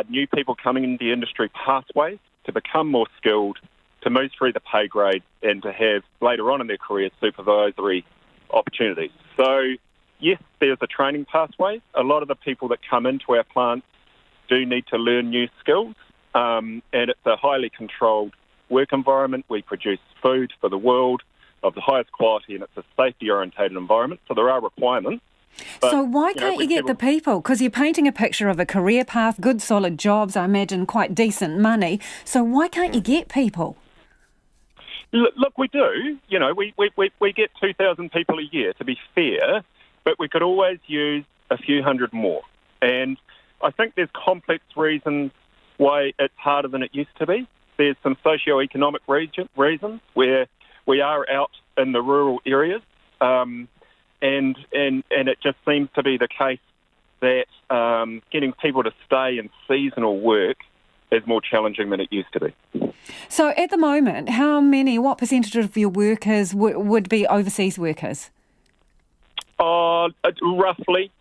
[SPEAKER 15] new people coming into the industry pathways to become more skilled, to move through the pay grade, and to have, later on in their career, supervisory opportunities. So, yes, there's a training pathway. A lot of the people that come into our plants do need to learn new skills, and it's a highly controlled work environment. We produce food for the world of the highest quality, and it's a safety-orientated environment, so there are requirements. But,
[SPEAKER 4] so why can't you get the people? Because you're painting a picture of a career path, good solid jobs, I imagine quite decent money. So why can't you get people?
[SPEAKER 15] Look, we do. You know, we get 2,000 people a year, to be fair, but we could always use a few hundred more. And I think there's complex reasons why it's harder than it used to be. There's some socio-economic reasons where we are out in the rural areas, and it just seems to be the case that getting people to stay in seasonal work is more challenging than it used to be.
[SPEAKER 4] So at the moment, what percentage of your workers would be overseas workers?
[SPEAKER 15] Roughly,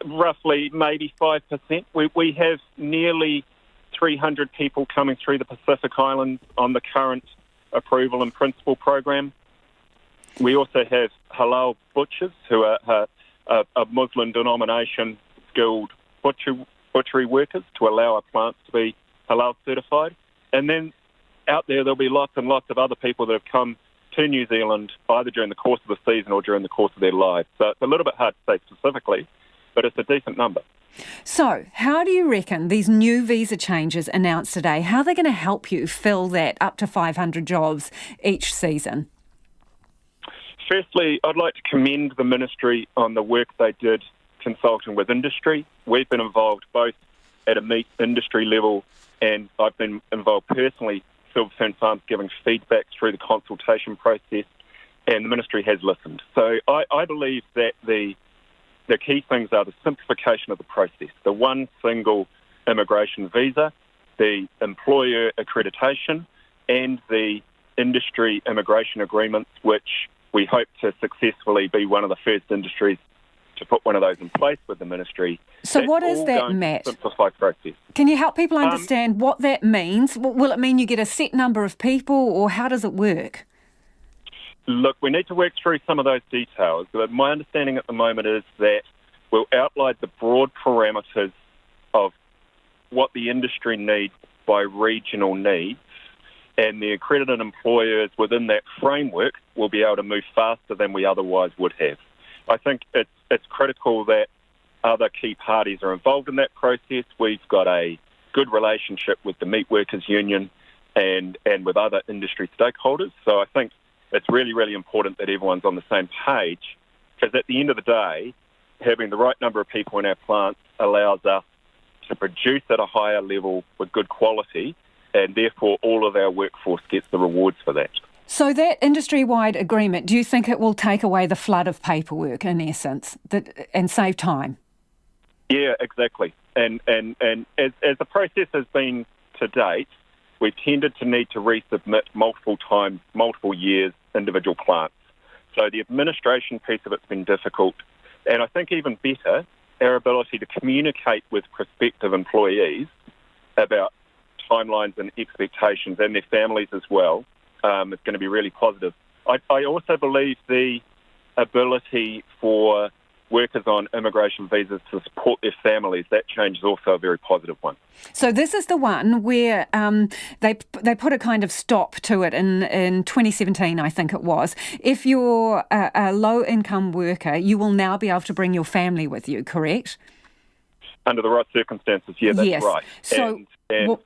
[SPEAKER 15] roughly maybe 5%. We have nearly 300 people coming through the Pacific Islands on the current approval and principle program. We also have halal butchers who are a Muslim denomination skilled butchery workers to allow our plants to be halal certified. And then out there'll be lots and lots of other people that have come to New Zealand either during the course of the season or during the course of their lives. So it's a little bit hard to say specifically, but it's a decent number.
[SPEAKER 4] So how do you reckon these new visa changes announced today, how are they going to help you fill that up to 500 jobs each season?
[SPEAKER 15] Firstly, I'd like to commend the Ministry on the work they did consulting with industry. We've been involved both at a meat industry level, and I've been involved personally, Silver Fern Farms, giving feedback through the consultation process, and the Ministry has listened. So I believe that the key things are the simplification of the process, the one single immigration visa, the employer accreditation, and the industry immigration agreements, which we hope to successfully be one of the first industries to put one of those in place with the Ministry.
[SPEAKER 4] So what is that, Matt?
[SPEAKER 15] Simplified process.
[SPEAKER 4] Can you help people understand what that means? Will it mean you get a set number of people, or how does it work?
[SPEAKER 15] Look, we need to work through some of those details, but my understanding at the moment is that we'll outline the broad parameters of what the industry needs by regional needs, and the accredited employers within that framework will be able to move faster than we otherwise would have. I think it's critical that other key parties are involved in that process. We've got a good relationship with the Meat Workers Union and with other industry stakeholders. So I think it's really, really important that everyone's on the same page, because at the end of the day, having the right number of people in our plants allows us to produce at a higher level with good quality, and therefore all of our workforce gets the rewards for that.
[SPEAKER 4] So that industry-wide agreement, do you think it will take away the flood of paperwork, in essence, and save time?
[SPEAKER 15] Yeah, exactly. And as the process has been to date, we've tended to need to resubmit multiple times, multiple years, individual plants. So the administration piece of it's been difficult. And I think even better, our ability to communicate with prospective employees about timelines and expectations, and their families as well, is going to be really positive. I also believe the ability for workers on immigration visas to support their families, that change is also a very positive one.
[SPEAKER 4] So this is the one where they put a kind of stop to it in 2017, I think it was. If you're a low-income worker, you will now be able to bring your family with you, correct?
[SPEAKER 15] Under the right circumstances, yeah, that's
[SPEAKER 4] yes.
[SPEAKER 15] right.
[SPEAKER 4] So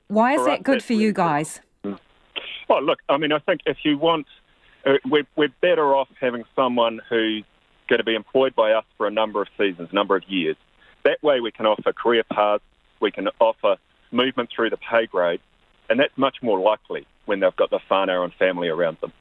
[SPEAKER 4] why is that good for you guys?
[SPEAKER 15] Well, look, I mean, I think if you want, we're better off having someone who's going to be employed by us for a number of seasons, a number of years. That way we can offer career paths, we can offer movement through the pay grade, and that's much more likely when they've got the whānau and family around them.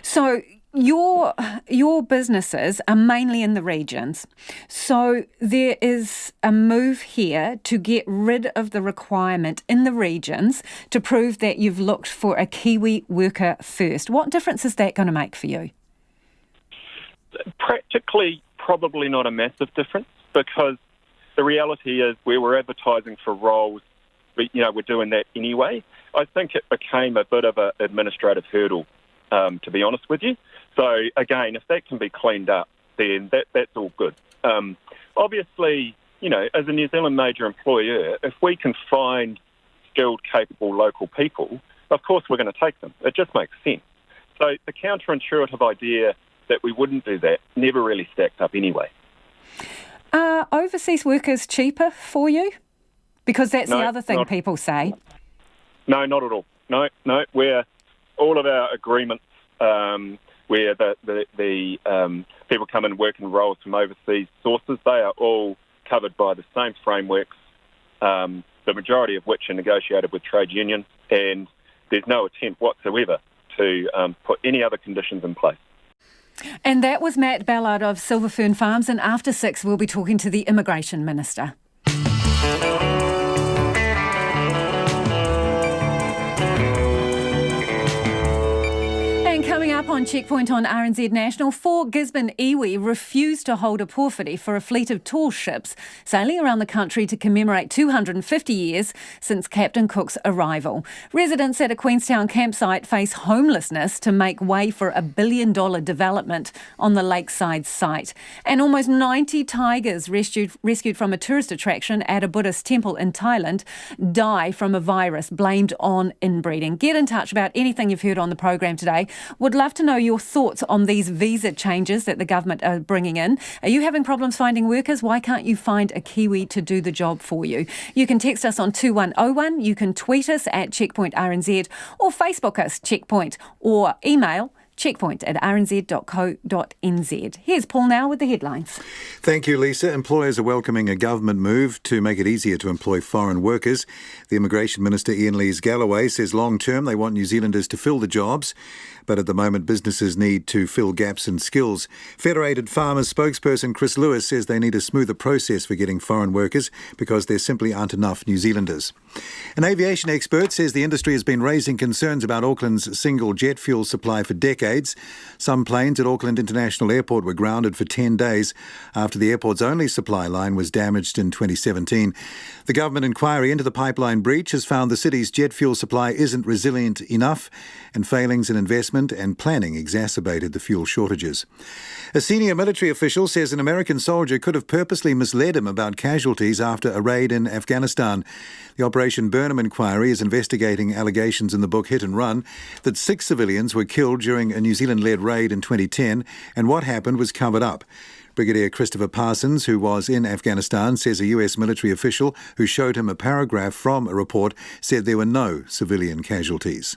[SPEAKER 4] So your businesses are mainly in the regions. So there is a move here to get rid of the requirement in the regions to prove that you've looked for a Kiwi worker first. What difference is that going to make for you?
[SPEAKER 15] Practically, probably not a massive difference, because the reality is where we're advertising for roles, we're doing that anyway. I think it became a bit of an administrative hurdle, to be honest with you. So again, if that can be cleaned up, then that's all good. Obviously, as a New Zealand major employer, if we can find skilled, capable local people, of course we're going to take them. It just makes sense. So the counterintuitive idea that we wouldn't do that never really stacked up anyway.
[SPEAKER 4] Are overseas workers cheaper for you? Because that's the other thing people say.
[SPEAKER 15] No, not at all. No. Where all of our agreements, where the people come and work in roles from overseas sources, they are all covered by the same frameworks, the majority of which are negotiated with trade unions, and there's no attempt whatsoever to put any other conditions in place.
[SPEAKER 4] And that was Matt Ballard of Silver Fern Farms, and after 6 we'll be talking to the Immigration Minister. Coming up on Checkpoint on RNZ National, 4 Gisborne iwi refused to hold a pōwhiri for a fleet of tall ships sailing around the country to commemorate 250 years since Captain Cook's arrival. Residents at a Queenstown campsite face homelessness to make way for a $1 billion development on the lakeside site. And almost 90 tigers rescued from a tourist attraction at a Buddhist temple in Thailand die from a virus blamed on inbreeding. Get in touch about anything you've heard on the program today. Would love to know your thoughts on these visa changes that the government are bringing in. Are you having problems finding workers? Why can't you find a Kiwi to do the job for you? You can text us on 2101, you can tweet us at Checkpoint RNZ, or Facebook us Checkpoint, or email checkpoint@rnz.co.nz. Here's Paul now with the headlines.
[SPEAKER 9] Thank you, Lisa. Employers are welcoming a government move to make it easier to employ foreign workers. The Immigration Minister, Ian Lees-Galloway, says long-term they want New Zealanders to fill the jobs, but at the moment businesses need to fill gaps in skills. Federated Farmers spokesperson Chris Lewis says they need a smoother process for getting foreign workers because there simply aren't enough New Zealanders. An aviation expert says the industry has been raising concerns about Auckland's single jet fuel supply for decades. Some planes at Auckland International Airport were grounded for 10 days after the airport's only supply line was damaged in 2017. The government inquiry into the pipeline breach has found the city's jet fuel supply isn't resilient enough, and failings in investment and planning exacerbated the fuel shortages. A senior military official says an American soldier could have purposely misled him about casualties after a raid in Afghanistan. The Operation Burnham inquiry is investigating allegations in the book Hit and Run that 6 civilians were killed during a New Zealand-led raid in 2010, and what happened was covered up. Brigadier Christopher Parsons, who was in Afghanistan, says a US military official who showed him a paragraph from a report said there were no civilian casualties.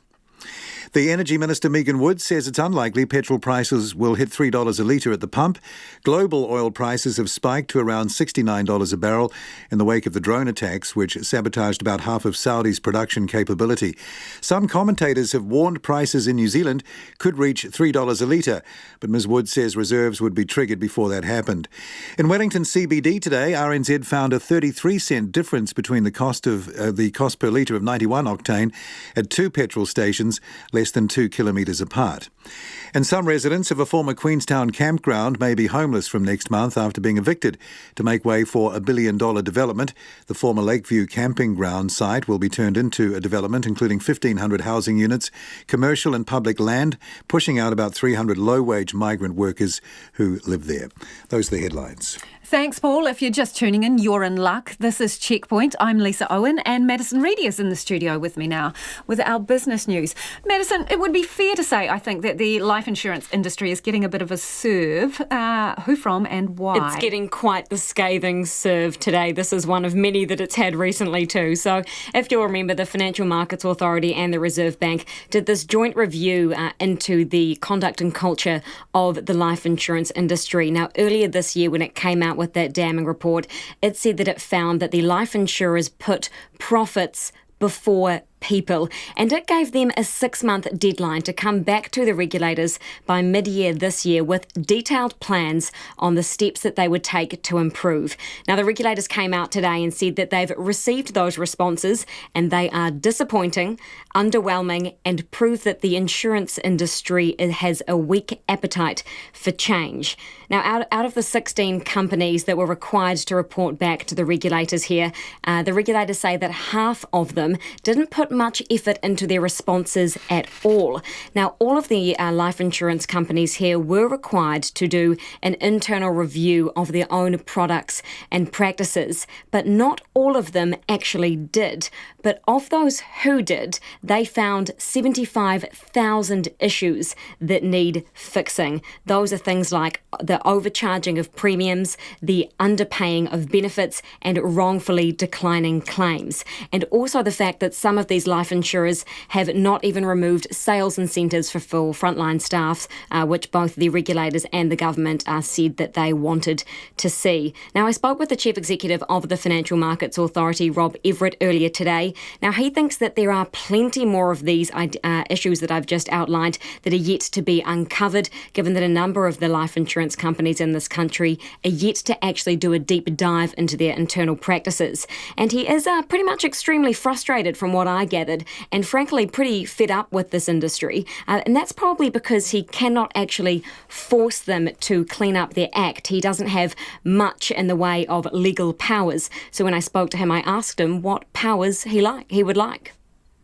[SPEAKER 9] The Energy Minister, Megan Woods, says it's unlikely petrol prices will hit $3 a litre at the pump. Global oil prices have spiked to around $69 a barrel in the wake of the drone attacks, which sabotaged about half of Saudi's production capability. Some commentators have warned prices in New Zealand could reach $3 a litre, but Ms Woods says reserves would be triggered before that happened. In Wellington CBD today, RNZ found a 33-cent difference between the cost per litre of 91 octane at 2 petrol stations, led less than 2 kilometres apart. And some residents of a former Queenstown campground may be homeless from next month after being evicted. To make way for a $1 billion development, the former Lakeview camping ground site will be turned into a development including 1,500 housing units, commercial and public land, pushing out about 300 low-wage migrant workers who live there. Those are the headlines.
[SPEAKER 4] Thanks, Paul. If you're just tuning in, you're in luck. This is Checkpoint. I'm Lisa Owen, and Madison Reedy is in the studio with me now with our business news. Madison, it would be fair to say, I think, that the life insurance industry is getting a bit of a serve. Who from and why?
[SPEAKER 10] It's getting quite the scathing serve today. This is one of many that it's had recently too. So if you'll remember, the Financial Markets Authority and the Reserve Bank did this joint review into the conduct and culture of the life insurance industry. Now, earlier this year, when it came out with that damning report, it said that it found that the life insurers put profits before people, and it gave them a 6-month deadline to come back to the regulators by mid-year this year with detailed plans on the steps that they would take to improve. Now, the regulators came out today and said that they've received those responses and they are disappointing, underwhelming, and prove that the insurance industry has a weak appetite for change. Now, out of the 16 companies that were required to report back to the regulators here, the regulators say that half of them didn't put much effort into their responses at all. Now, all of the life insurance companies here were required to do an internal review of their own products and practices, but not all of them actually did. But of those who did, they found 75,000 issues that need fixing. Those are things like the overcharging of premiums, the underpaying of benefits, and wrongfully declining claims. And also the fact that some of these life insurers have not even removed sales incentives for frontline staff, which both the regulators and the government said that they wanted to see. Now, I spoke with the Chief Executive of the Financial Markets Authority, Rob Everett, earlier today. Now, he thinks that there are plenty more of these issues that I've just outlined that are yet to be uncovered, given that a number of the life insurance companies in this country are yet to actually do a deep dive into their internal practices. And he is pretty much extremely frustrated from what I gathered, and frankly pretty fed up with this industry. And that's probably because he cannot actually force them to clean up their act. He doesn't have much in the way of legal powers. So when I spoke to him, I asked him what powers he would like.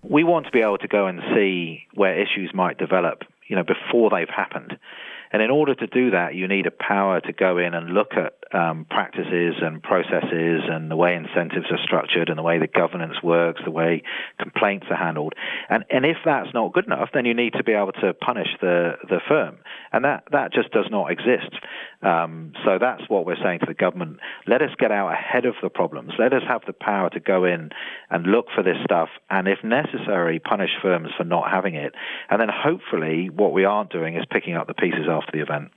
[SPEAKER 16] We want to be able to go and see where issues might develop, before they've happened. And in order to do that, you need a power to go in and look at practices and processes and the way incentives are structured and the way the governance works, the way complaints are handled. And if that's not good enough, then you need to be able to punish the firm. And that just does not exist. So that's what we're saying to the government. Let us get out ahead of the problems. Let us have the power to go in and look for this stuff and, if necessary, punish firms for not having it. And then hopefully what we aren't doing is picking up the pieces after the event.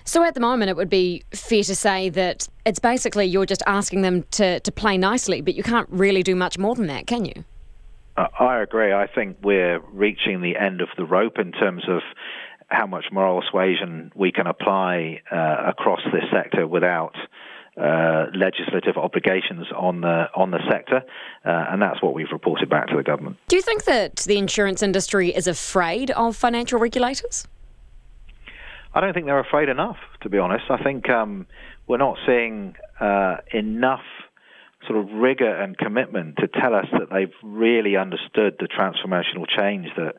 [SPEAKER 10] So at the moment, it would be fair to say that it's basically you're just asking them to play nicely, but you can't really do much more than that, can you?
[SPEAKER 16] I agree. I think we're reaching the end of the rope in terms of how much moral suasion we can apply across this sector without legislative obligations on the sector, and that's what we've reported back to the government.
[SPEAKER 10] Do you think that the insurance industry is afraid of financial regulators?
[SPEAKER 16] I don't think they're afraid enough, to be honest. I think we're not seeing enough sort of rigour and commitment to tell us that they've really understood the transformational change that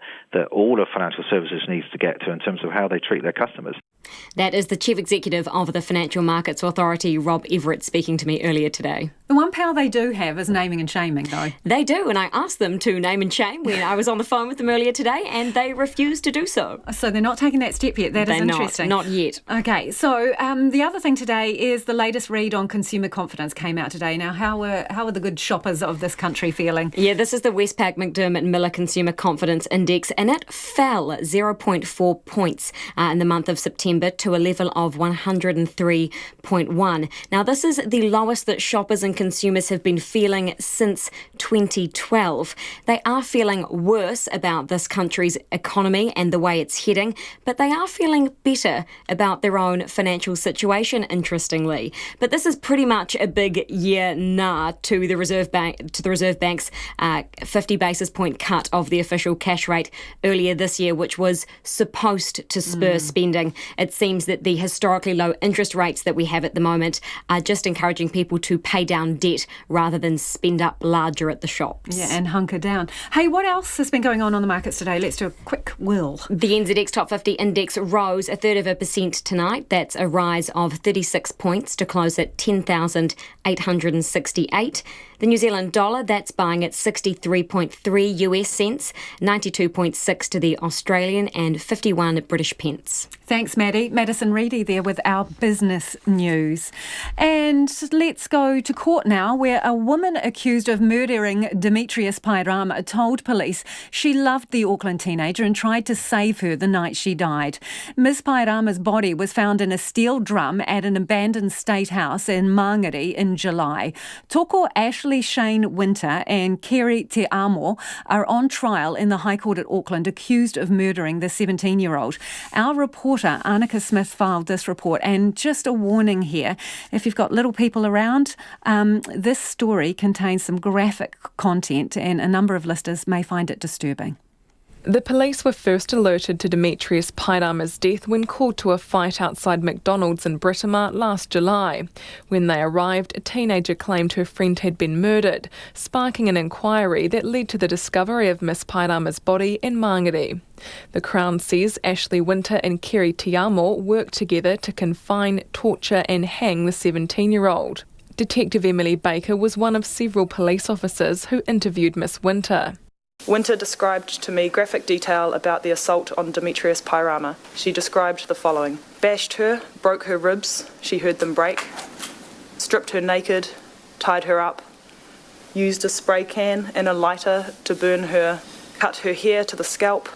[SPEAKER 16] all of financial services needs to get to in terms of how they treat their customers.
[SPEAKER 10] That is the Chief Executive of the Financial Markets Authority, Rob Everett, speaking to me earlier today.
[SPEAKER 4] The one power they do have is naming and shaming, though.
[SPEAKER 10] They do, and I asked them to name and shame when I was on the phone with them earlier today, and they refused to do so.
[SPEAKER 4] So they're not taking that step yet. That is interesting.
[SPEAKER 10] Not yet.
[SPEAKER 4] Okay, so the other thing today is the latest read on consumer confidence came out today. Now, how are the good shoppers of this country feeling?
[SPEAKER 10] Yeah, this is the Westpac McDermott Miller Consumer Confidence Index, and it fell 0.4 points in the month of September to a level of 103.1. Now, this is the lowest that shoppers and consumers have been feeling since 2012. They are feeling worse about this country's economy and the way it's heading, but they are feeling better about their own financial situation, interestingly. But this is pretty much a big nah to the Reserve Bank's 50 basis point cut of the official cash rate earlier this year, which was supposed to spur spending. It seems that the historically low interest rates that we have at the moment are just encouraging people to pay down debt rather than spend up larger at the shops.
[SPEAKER 4] Yeah, and hunker down. Hey, what else has been going on the markets today? Let's do a quick whirl.
[SPEAKER 10] The NZX Top 50 index rose 1/3% tonight. That's a rise of 36 points to close at 10,868. The New Zealand dollar, that's buying at 63.3 US cents, 92.6 to the Australian and 51 British pence.
[SPEAKER 4] Thanks, Maddie. Madison Reedy there with our business news. And let's go to court now, where a woman accused of murdering Demetrius Pairama told police she loved the Auckland teenager and tried to save her the night she died. Ms Pairama's body was found in a steel drum at an abandoned state house in Mangere in July. Toko Ashley Shane Winter and Kerry Te Amo are on trial in the High Court at Auckland, accused of murdering the 17-year-old. Our reporter, Annika Smith, filed this report, and just a warning here, if you've got little people around, this story contains some graphic content and a number of listeners may find it disturbing.
[SPEAKER 17] The police were first alerted to Demetrius Pairama's death when called to a fight outside McDonald's in Britomart last July. When they arrived, a teenager claimed her friend had been murdered, sparking an inquiry that led to the discovery of Miss Pairama's body in Mangere. The Crown says Ashley Winter and Kerry Te Amo worked together to confine, torture and hang the 17-year-old. Detective Emily Baker was one of several police officers who interviewed Miss Winter.
[SPEAKER 19] Winter described to me graphic detail about the assault on Demetrius Pairama. She described the following: bashed her, broke her ribs, she heard them break, stripped her naked, tied her up, used a spray can and a lighter to burn her, cut her hair to the scalp.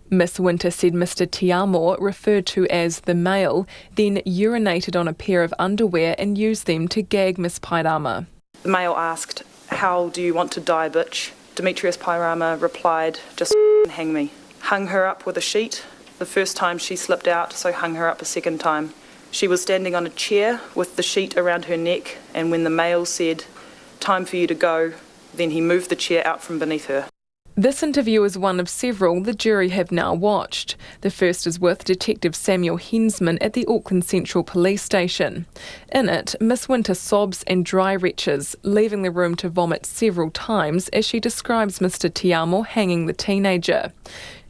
[SPEAKER 17] Miss Winter said Mr. Te Amo, referred to as the male, then urinated on a pair of underwear and used them to gag Miss Pairama.
[SPEAKER 19] The male asked, "How do you want to die, bitch?" Demetrius Pairama replied, "Just hang me." Hung her up with a sheet. The first time she slipped out, so hung her up a second time. She was standing on a chair with the sheet around her neck, and when the male said, "Time for you to go," then he moved the chair out from beneath her.
[SPEAKER 17] This interview is one of several the jury have now watched. The first is with Detective Samuel Hensman at the Auckland Central Police Station. In it, Miss Winter sobs and dry retches, leaving the room to vomit several times as she describes Mr. Te Amo hanging the teenager.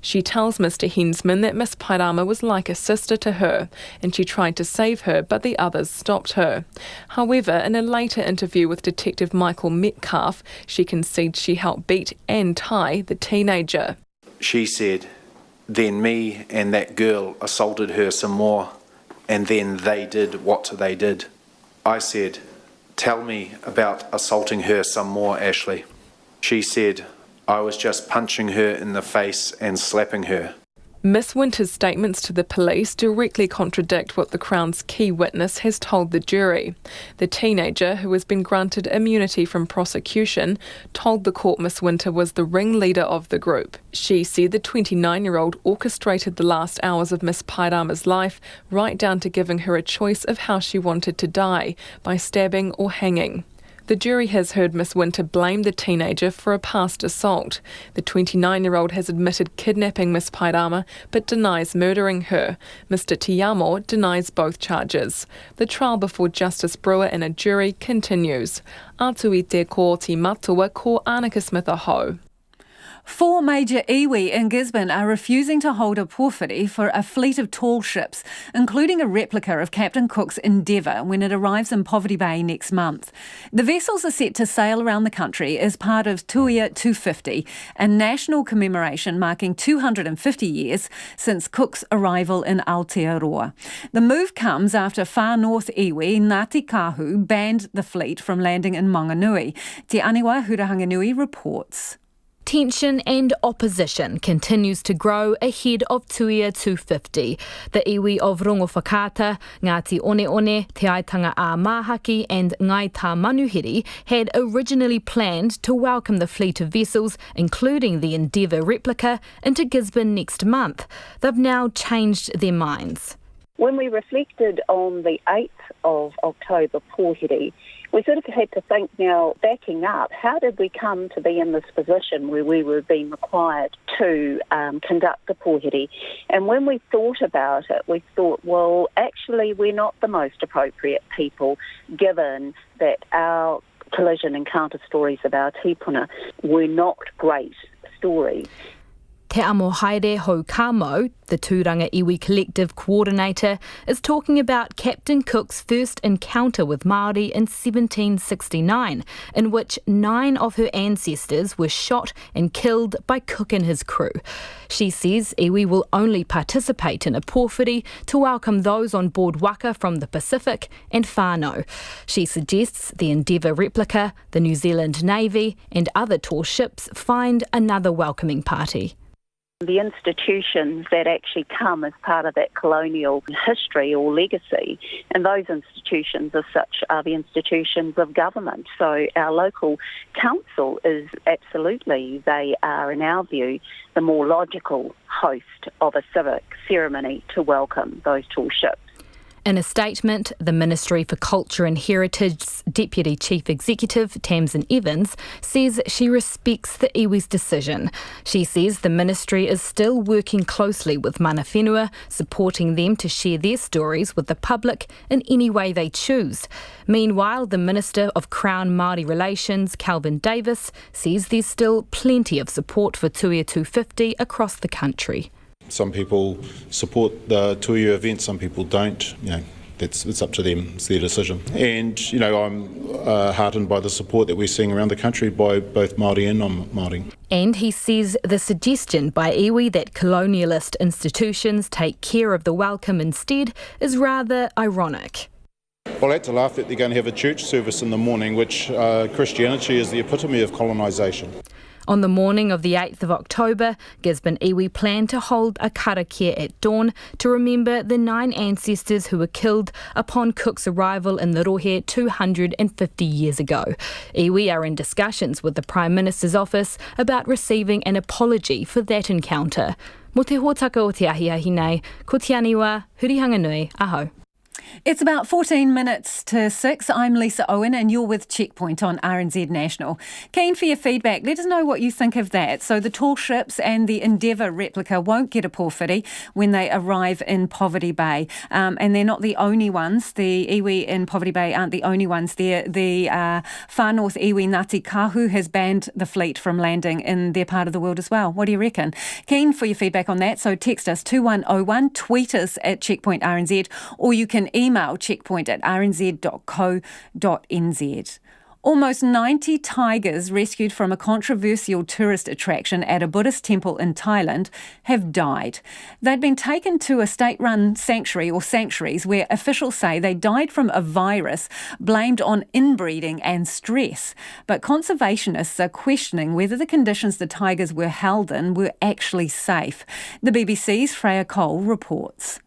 [SPEAKER 17] She tells Mr. Hensman that Miss Pairama was like a sister to her, and she tried to save her, but the others stopped her. However, in a later interview with Detective Michael Metcalf, she concedes she helped beat and tie the teenager.
[SPEAKER 20] She said, then me and that girl assaulted her some more, and then they did what they did. I said, tell me about assaulting her some more, Ashley. She said, I was just punching her in the face and slapping her.
[SPEAKER 17] Miss Winter's statements to the police directly contradict what the Crown's key witness has told the jury. The teenager, who has been granted immunity from prosecution, told the court Miss Winter was the ringleader of the group. She said the 29-year-old orchestrated the last hours of Miss Pairama's life, right down to giving her a choice of how she wanted to die, by stabbing or hanging. The jury has heard Miss Winter blame the teenager for a past assault. The 29-year-old has admitted kidnapping Miss Pairama but denies murdering her. Mr. Te Amo denies both charges. The trial before Justice Brewer and a jury continues. Atuite ko Te Matua ko Annika Smith aho.
[SPEAKER 4] 4 major iwi in Gisborne are refusing to hold a porphyry for a fleet of tall ships, including a replica of Captain Cook's Endeavour when it arrives in Poverty Bay next month. The vessels are set to sail around the country as part of Tuia 250, a national commemoration marking 250 years since Cook's arrival in Aotearoa. The move comes after Far North iwi Ngāti Kahu banned the fleet from landing in Manganui. Te Aniwa Hurahanganui reports.
[SPEAKER 1] Tension and opposition continues to grow ahead of Tuia 250. The iwi of Rongo Whakaata, Ngāti Oneone, Te Aitanga a Mahaki and Ngai Tā Manuhiri had originally planned to welcome the fleet of vessels, including the Endeavour replica, into Gisborne next month. They've now changed their minds.
[SPEAKER 21] When we reflected on the 8th of October Pōhiri, we sort of had to think now, backing up, how did we come to be in this position where we were being required to conduct the Pōhiri? And when we thought about it, we thought, well, actually we're not the most appropriate people, given that our collision and counter stories of our tipuna were not great stories.
[SPEAKER 1] Te Amo Haere Hou Kamo, the Tūranga Iwi Collective Coordinator, is talking about Captain Cook's first encounter with Māori in 1769, in which 9 of her ancestors were shot and killed by Cook and his crew. She says iwi will only participate in a pōwhiri to welcome those on board waka from the Pacific and whānau. She suggests the Endeavour replica, the New Zealand Navy and other tall ships find another welcoming party.
[SPEAKER 21] The institutions that actually come as part of that colonial history or legacy, and those institutions as such are the institutions of government. So our local council is absolutely, they are in our view, the more logical host of a civic ceremony to welcome those tall ships.
[SPEAKER 1] In a statement, the Ministry for Culture and Heritage's Deputy Chief Executive, Tamsin Evans, says she respects the iwi's decision. She says the ministry is still working closely with mana whenua, supporting them to share their stories with the public in any way they choose. Meanwhile, the Minister of Crown Māori Relations, Calvin Davis, says there's still plenty of support for Tuia 250 across the country.
[SPEAKER 22] Some people support the Tuia event, some people don't. It's up to them, it's their decision. And, I'm heartened by the support that we're seeing around the country by both Māori and non-Māori.
[SPEAKER 1] And he says the suggestion by iwi that colonialist institutions take care of the welcome instead is rather ironic.
[SPEAKER 22] Well, I had to laugh that they're going to have a church service in the morning, which Christianity is the epitome of colonisation.
[SPEAKER 1] On the morning of the 8th of October, Gisborne iwi plan to hold a karakia at dawn to remember the 9 ancestors who were killed upon Cook's arrival in the Rohe 250 years ago. Iwi are in discussions with the Prime Minister's office about receiving an apology for that encounter. Mo te hōtaka o te ahiahi nei, ko te aniwa, hurihanga nui, aho.
[SPEAKER 4] It's about 14 minutes to 6. I'm Lisa Owen and you're with Checkpoint on RNZ National. Keen for your feedback. Let us know what you think of that. So the tall ships and the Endeavour replica won't get a pōwhiri when they arrive in Poverty Bay. And they're not the only ones. The iwi in Poverty Bay aren't the only ones there. The Far North iwi Ngāti Kahu has banned the fleet from landing in their part of the world as well. What do you reckon? Keen for your feedback on that. So text us 2101, tweet us at Checkpoint RNZ, or you can email checkpoint@rnz.co.nz. Almost 90 tigers rescued from a controversial tourist attraction at a Buddhist temple in Thailand have died. They'd been taken to a state-run sanctuary or sanctuaries where officials say they died from a virus blamed on inbreeding and stress. But conservationists are questioning whether the conditions the tigers were held in were actually safe. The BBC's Freya Cole reports.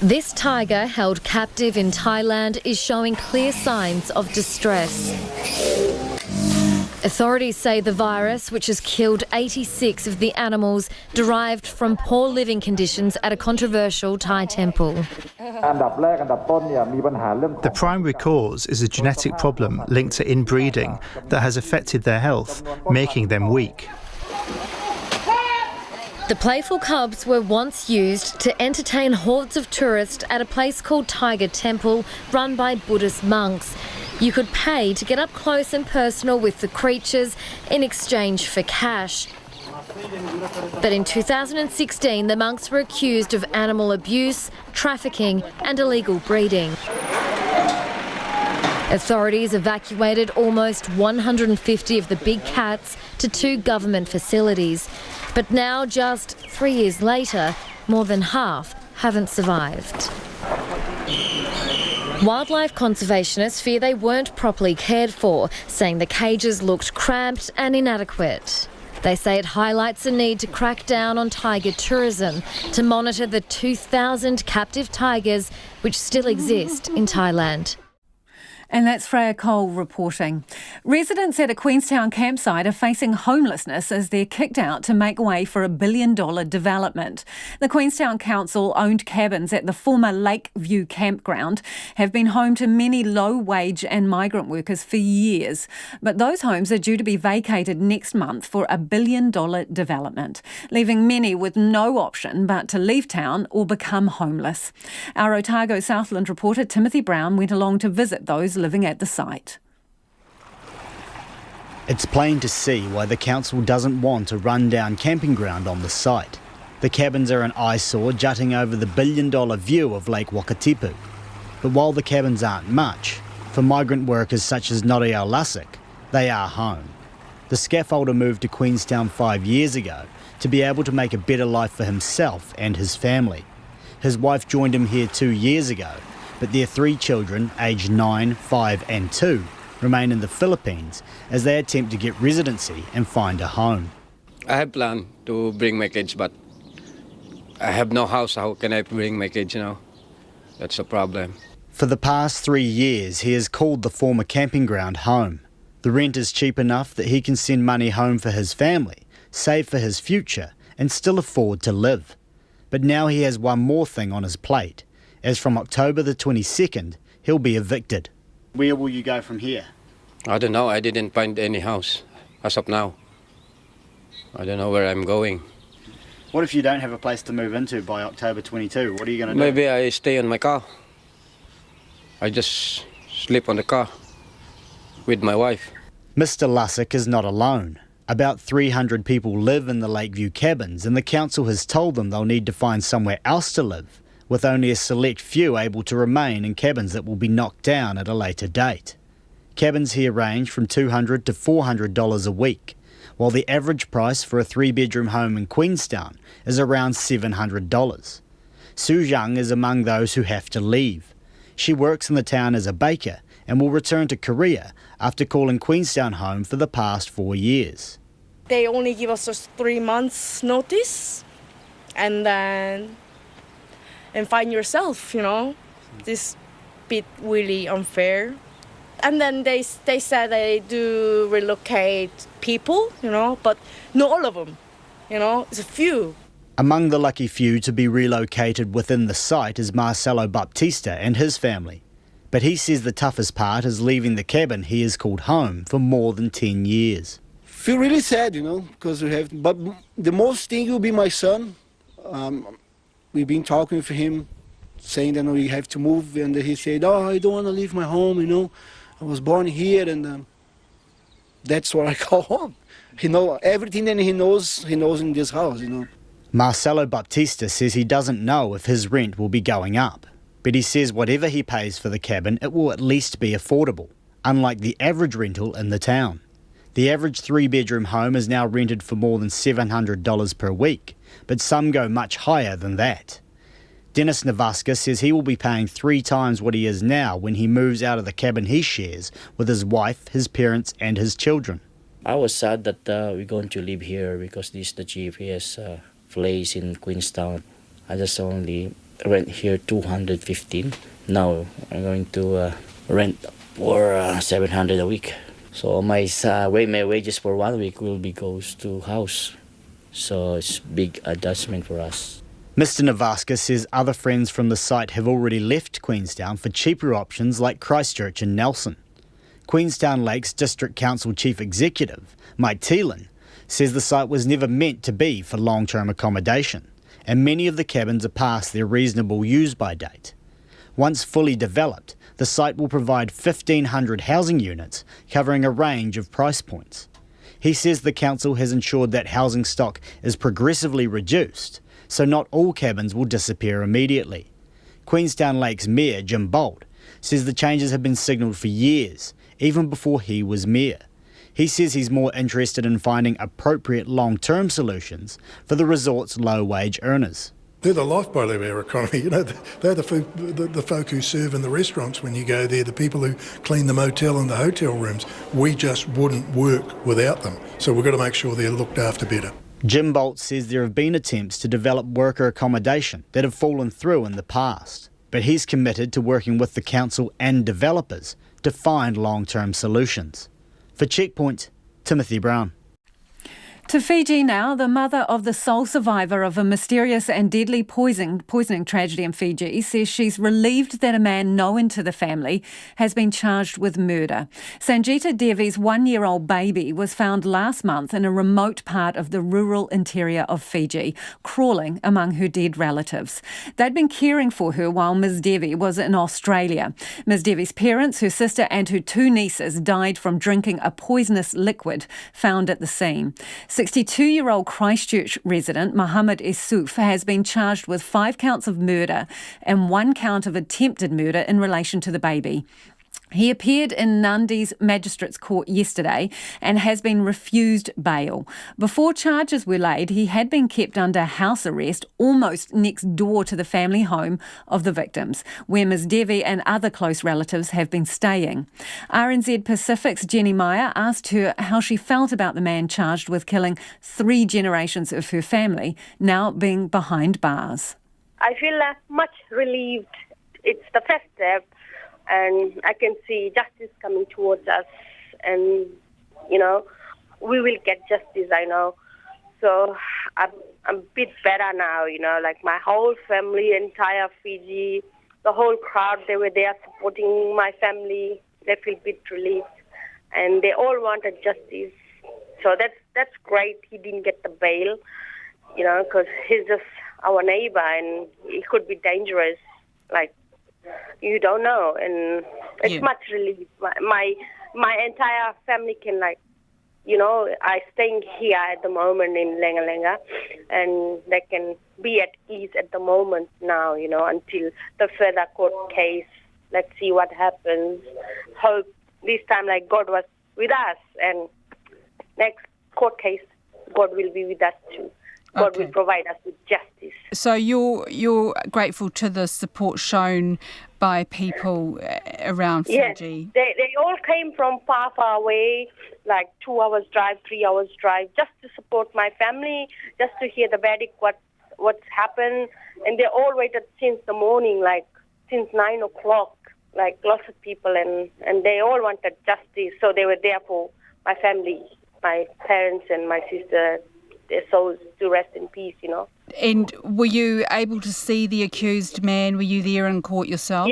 [SPEAKER 23] This tiger held captive in Thailand is showing clear signs of distress. Authorities say the virus, which has killed 86 of the animals, derived from poor living conditions at a controversial Thai temple.
[SPEAKER 24] The primary cause is a genetic problem linked to inbreeding that has affected their health, making them weak.
[SPEAKER 23] The playful cubs were once used to entertain hordes of tourists at a place called Tiger Temple, run by Buddhist monks. You could pay to get up close and personal with the creatures in exchange for cash. But in 2016, the monks were accused of animal abuse, trafficking and illegal breeding. Authorities evacuated almost 150 of the big cats to 2 government facilities. But now, just 3 years later, more than half haven't survived. Wildlife conservationists fear they weren't properly cared for, saying the cages looked cramped and inadequate. They say it highlights the need to crack down on tiger tourism to monitor the 2,000 captive tigers which still exist in Thailand.
[SPEAKER 4] And that's Freya Cole reporting. Residents at a Queenstown campsite are facing homelessness as they're kicked out to make way for a $1 billion development. The Queenstown Council-owned cabins at the former Lakeview campground have been home to many low-wage and migrant workers for years. But those homes are due to be vacated next month for a $1 billion development, leaving many with no option but to leave town or become homeless. Our Otago Southland reporter Timothy Brown went along to visit those living at the site.
[SPEAKER 2] It's plain to see why the council doesn't want a run-down camping ground on the site. The cabins are an eyesore jutting over the $1 billion view of Lake Wakatipu. But while the cabins aren't much, for migrant workers such as Noriel Lasik, they are home. The scaffolder moved to Queenstown 5 years ago to be able to make a better life for himself and his family. His wife joined him here 2 years ago, but their 3 children, aged 9, 5 and 2, remain in the Philippines as they attempt to get residency and find a home.
[SPEAKER 6] I have planned to bring my kids, but I have no house. How can I bring my kids, That's a problem.
[SPEAKER 2] For the past 3 years, he has called the former camping ground home. The rent is cheap enough that he can send money home for his family, save for his future, and still afford to live. But now he has one more thing on his plate. As from October the 22nd, he'll be evicted. Where will you go from here?
[SPEAKER 6] I don't know. I didn't find any house as of now. I don't know where I'm going.
[SPEAKER 2] What if you don't have a place to move into by October 22? What are you going to do?
[SPEAKER 6] Maybe I stay in my car. I just sleep on the car with my wife.
[SPEAKER 2] Mr. Lasik is not alone. About 300 people live in the Lakeview cabins, and the council has told them they'll need to find somewhere else to live, with only a select few able to remain in cabins that will be knocked down at a later date. Cabins here range from $200 to $400 a week, while the average price for a 3-bedroom home in Queenstown is around $700. Su Zhang is among those who have to leave. She works in the town as a baker and will return to Korea after calling Queenstown home for the past 4 years.
[SPEAKER 7] They only give us just 3 months notice, and then find yourself, This bit really unfair. And then they said they do relocate people, but not all of them, it's a few.
[SPEAKER 2] Among the lucky few to be relocated within the site is Marcelo Baptista and his family. But he says the toughest part is leaving the cabin he has called home for more than 10 years.
[SPEAKER 18] Feel really sad, because but the most thing will be my son. We've been talking for him, saying that we have to move, and he said, I don't want to leave my home, I was born here, and that's what I call home. Everything that he knows in this house,
[SPEAKER 2] Marcelo Baptista says he doesn't know if his rent will be going up, but he says whatever he pays for the cabin, it will at least be affordable, unlike the average rental in the town. The average 3-bedroom home is now rented for more than $700 per week, but some go much higher than that. Dennis Navaska says he will be paying 3 times what he is now when he moves out of the cabin he shares with his wife, his parents and his children.
[SPEAKER 25] I was sad that we're going to live here because this is the cheapest place in Queenstown. I just only rent here $215. Now I'm going to rent for $700 a week. So my wages for 1 week will be goes to house. So it's big adjustment for us.
[SPEAKER 2] Mr. Navaska says other friends from the site have already left Queenstown for cheaper options like Christchurch and Nelson. Queenstown Lakes District Council Chief Executive, Mike Thielen, says the site was never meant to be for long-term accommodation, and many of the cabins are past their reasonable use-by date. Once fully developed, the site will provide 1,500 housing units covering a range of price points. He says the council has ensured that housing stock is progressively reduced, so not all cabins will disappear immediately. Queenstown Lakes Mayor Jim Bolt says the changes have been signalled for years, even before he was mayor. He says he's more interested in finding appropriate long-term solutions for the resort's low-wage earners.
[SPEAKER 3] They're the lifeblood of our economy. You know, they're the folk who serve in the restaurants when you go there, the people who clean the motel and the hotel rooms. We just wouldn't work without them. So we've got to make sure they're looked after better.
[SPEAKER 2] Jim Bolt says there have been attempts to develop worker accommodation that have fallen through in the past, but he's committed to working with the council and developers to find long-term solutions. For Checkpoint, Timothy Brown.
[SPEAKER 4] To Fiji now, the mother of the sole survivor of a mysterious and deadly poisoning tragedy in Fiji says she's relieved that a man known to the family has been charged with murder. Sanjita Devi's 1-year-old baby was found last month in a remote part of the rural interior of Fiji, crawling among her dead relatives. They'd been caring for her while Ms Devi was in Australia. Ms Devi's parents, her sister and her 2 nieces died from drinking a poisonous liquid found at the scene. 62-year-old Christchurch resident Mohammed Issouf has been charged with 5 counts of murder and 1 count of attempted murder in relation to the baby. He appeared in Nandi's Magistrates Court yesterday and has been refused bail. Before charges were laid, he had been kept under house arrest almost next door to the family home of the victims, where Ms Devi and other close relatives have been staying. RNZ Pacific's Jenny Meyer asked her how she felt about the man charged with killing 3 generations of her family, now being behind bars.
[SPEAKER 8] I feel much relieved. It's the first step. And I can see justice coming towards us, and, you know, we will get justice, I know. So I'm a bit better now, you know, like my whole family, entire Fiji, the whole crowd, they were there supporting my family. They feel a bit relieved, and they all wanted justice. So that's great. He didn't get the bail, you know, because he's just our neighbor, and he could be dangerous, like, you don't know, and it's much relief. My entire family can, like, you know, I staying here at the moment in Lenga Lenga, and they can be at ease at the moment now, you know, until the further court case. Let's see what happens. Hope this time, like, God was with us, and next court case, God will be with us too. God will provide us with justice.
[SPEAKER 11] So you're grateful to the support shown by people around Fiji?
[SPEAKER 8] Yes, they all came from far away, like 2 hours drive, 3 hours drive, just to support my family, just to hear the verdict, what's happened. And they all waited since the morning, like since 9 o'clock, like lots of people, and they all wanted justice. So they were there for my family, my parents and my sister, their souls to rest in peace, you know.
[SPEAKER 11] And were you able to see the accused man? Were you there in court yourself?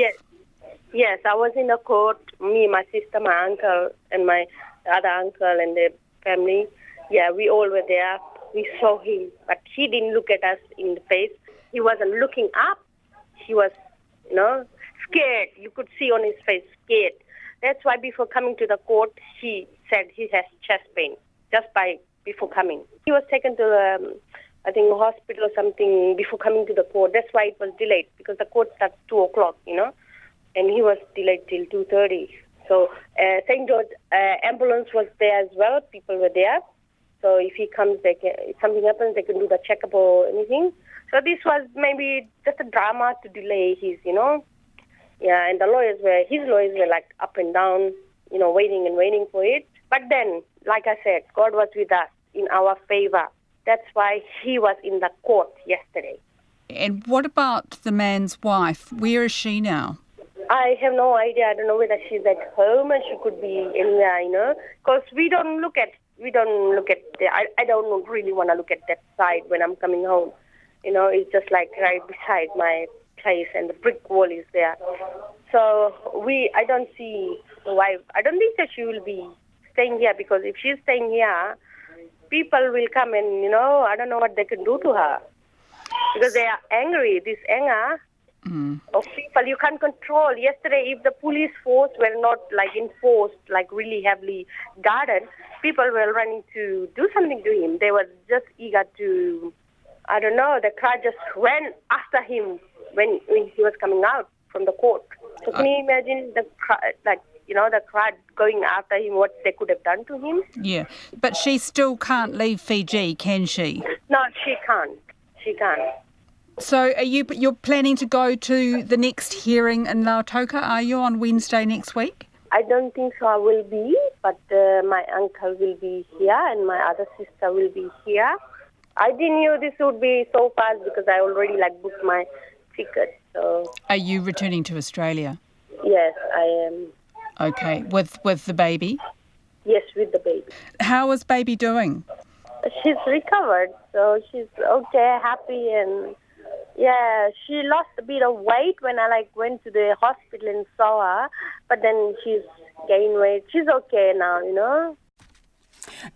[SPEAKER 8] Yes, I was in the court. Me, my sister, my uncle, and my other uncle and their family. Yeah, we all were there. We saw him, but he didn't look at us in the face. He wasn't looking up. He was, you know, scared. You could see on his face, scared. That's why before coming to the court, he said he has chest pain, before coming. He was taken to I think a hospital or something before coming to the court. That's why it was delayed, because the court starts 2 o'clock, you know, and he was delayed till 2:30. So St. George ambulance was there as well. People were there. So if he comes, if something happens, they can do the checkup or anything. So this was maybe just a drama to delay his, you know. Yeah, and his lawyers were like up and down, you know, waiting for it. But then, like I said, God was with us in our favor. That's why he was in the court yesterday.
[SPEAKER 11] And what about the man's wife? Where is she now?
[SPEAKER 8] I have no idea. I don't know whether she's at home and she could be anywhere, you know, because we don't look at I don't really want to look at that side when I'm coming home. You know, it's just like right beside my place and the brick wall is there. So I don't see the wife. I don't think that she will be staying here, because if she's staying here, people will come and, you know, I don't know what they can do to her. Because they are angry. This anger of people you can't control. Yesterday, if the police force were not like enforced, like really heavily guarded, people were running to do something to him. They were just eager to, I don't know, the crowd just ran after him when he was coming out from the court. So can you imagine the crowd, like, you know, the crowd going after him, what they could have done to him?
[SPEAKER 11] Yeah, but she still can't leave Fiji, can she?
[SPEAKER 8] No, she can't. She can't.
[SPEAKER 11] So you're planning to go to the next hearing in Lautoka, are you, on Wednesday next week?
[SPEAKER 8] I don't think so I will be, but my uncle will be here and my other sister will be here. I didn't know this would be so fast because I already booked my ticket. So.
[SPEAKER 11] Are you returning to Australia?
[SPEAKER 8] Yes, I am.
[SPEAKER 11] Okay, with the baby?
[SPEAKER 8] Yes, with the baby.
[SPEAKER 11] How is baby doing?
[SPEAKER 8] She's recovered, so she's okay, happy, and yeah, she lost a bit of weight when I went to the hospital and saw her, but then she's gained weight. She's okay now, you know.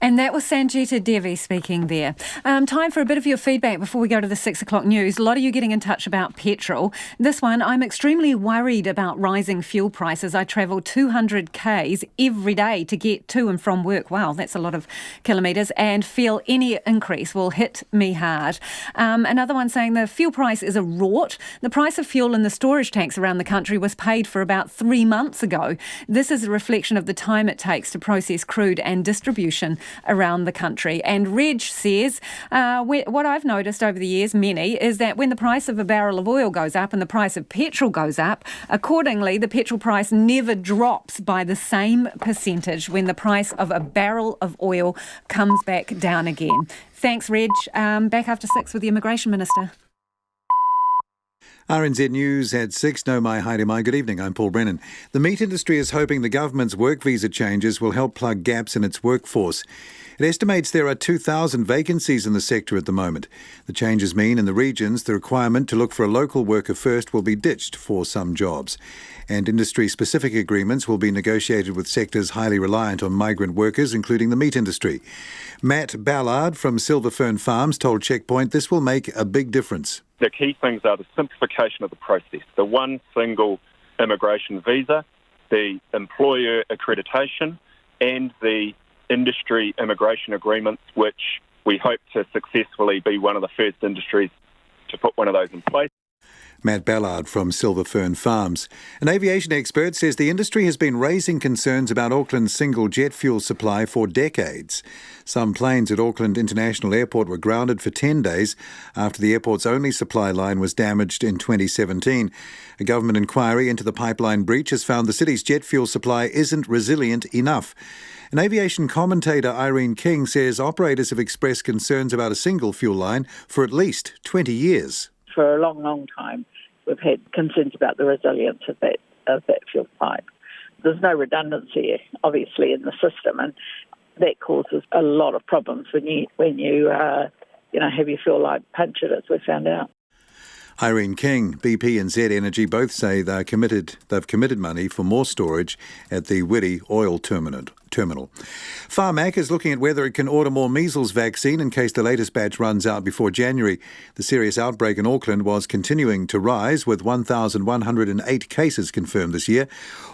[SPEAKER 4] And that was Sanjita Devi speaking there. Time for a bit of your feedback before we go to the 6 o'clock news. A lot of you getting in touch about petrol. This one, I'm extremely worried about rising fuel prices. I travel 200 k's every day to get to and from work. Wow, that's a lot of kilometres, and feel any increase will hit me hard. Another one saying the fuel price is a rort. The price of fuel in the storage tanks around the country was paid for about 3 months ago. This is a reflection of the time it takes to process crude and distribution around the country. And Reg says, what I've noticed over the years, many, is that when the price of a barrel of oil goes up and the price of petrol goes up, accordingly, the petrol price never drops by the same percentage when the price of a barrel of oil comes back down again. Thanks, Reg. Back after 6 with the Immigration Minister.
[SPEAKER 9] RNZ News at 6. No, my hi to my. Good evening. I'm Paul Brennan. The meat industry is hoping the government's work visa changes will help plug gaps in its workforce. It estimates there are 2,000 vacancies in the sector at the moment. The changes mean in the regions the requirement to look for a local worker first will be ditched for some jobs. And industry-specific agreements will be negotiated with sectors highly reliant on migrant workers, including the meat industry. Matt Ballard from Silver Fern Farms told Checkpoint this will make a big difference.
[SPEAKER 5] The key things are the simplification of the process, the one single immigration visa, the employer accreditation, and the industry immigration agreements, which we hope to successfully be one of the first industries to put one of those in place.
[SPEAKER 9] Matt Ballard from Silver Fern Farms. An aviation expert says the industry has been raising concerns about Auckland's single jet fuel supply for decades. Some planes at Auckland International Airport were grounded for 10 days after the airport's only supply line was damaged in 2017. A government inquiry into the pipeline breach has found the city's jet fuel supply isn't resilient enough. An aviation commentator, Irene King, says operators have expressed concerns about a single fuel line for at least 20 years.
[SPEAKER 12] For a long, long time, we've had concerns about the resilience of that fuel pipe. There's no redundancy, obviously, in the system, and that causes a lot of problems when you have your fuel line punctured, as we found out.
[SPEAKER 9] Irene King, BP and Z Energy both say they've committed money for more storage at the Wiri oil terminal. Pharmac is looking at whether it can order more measles vaccine in case the latest batch runs out before January. The serious outbreak in Auckland was continuing to rise, with 1,108 cases confirmed this year.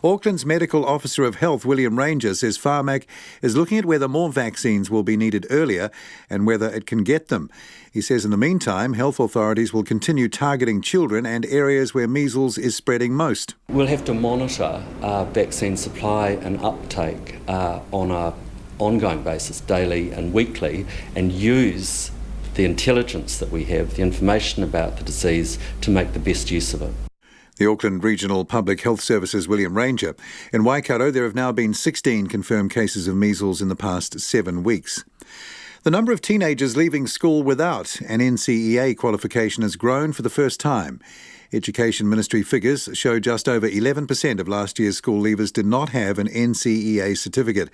[SPEAKER 9] Auckland's Medical Officer of Health, William Ranger, says Pharmac is looking at whether more vaccines will be needed earlier and whether it can get them. He says in the meantime, health authorities will continue targeting children and areas where measles is spreading most.
[SPEAKER 13] We'll have to monitor vaccine supply and uptake on an ongoing basis, daily and weekly, and use the intelligence that we have, the information about the disease, to make the best use of it.
[SPEAKER 9] The Auckland Regional Public Health Service's William Ranger. In Waikato, there have now been 16 confirmed cases of measles in the past 7 weeks. The number of teenagers leaving school without an NCEA qualification has grown for the first time. Education Ministry figures show just over 11% of last year's school leavers did not have an NCEA certificate.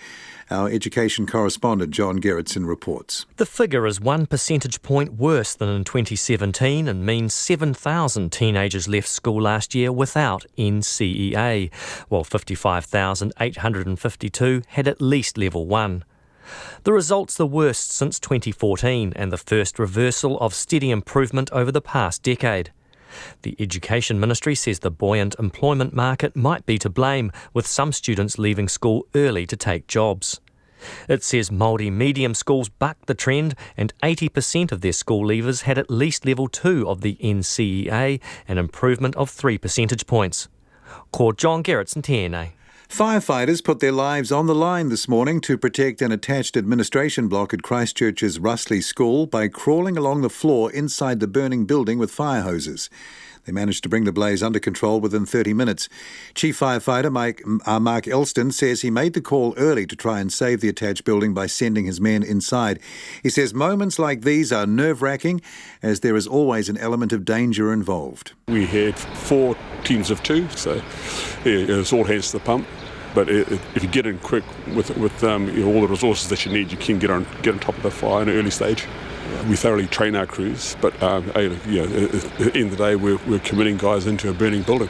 [SPEAKER 9] Our education correspondent John Gerritsen reports.
[SPEAKER 14] The figure is 1 percentage point worse than in 2017 and means 7,000 teenagers left school last year without NCEA, while 55,852 had at least level 1. The result's the worst since 2014 and the first reversal of steady improvement over the past decade. The Education Ministry says the buoyant employment market might be to blame, with some students leaving school early to take jobs. It says Māori medium schools bucked the trend and 80% of their school leavers had at least level 2 of the NCEA, an improvement of 3 percentage points. Ko John Gerritsen tēnei.
[SPEAKER 9] Firefighters put their lives on the line this morning to protect an attached administration block at Christchurch's Russley School by crawling along the floor inside the burning building with fire hoses. They managed to bring the blaze under control within 30 minutes. Chief Firefighter Mark Elston says he made the call early to try and save the attached building by sending his men inside. He says moments like these are nerve-wracking as there is always an element of danger involved.
[SPEAKER 10] We had 4 teams of 2, so it's all hands to the pump. But if you get in quick with all the resources that you need, you can get on top of the fire in an early stage. We thoroughly train our crews, but at the end of the day, we're committing guys into a burning building.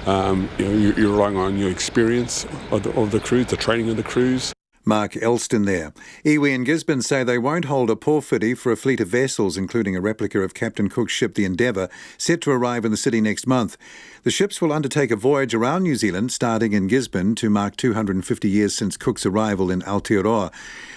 [SPEAKER 10] You're relying on your experience of the crews, the training of the crews.
[SPEAKER 9] Mark Elston there. Iwi and Gisborne say they won't hold a porphyry for a fleet of vessels, including a replica of Captain Cook's ship, the Endeavour, set to arrive in the city next month. The ships will undertake a voyage around New Zealand, starting in Gisborne, to mark 250 years since Cook's arrival in Aotearoa.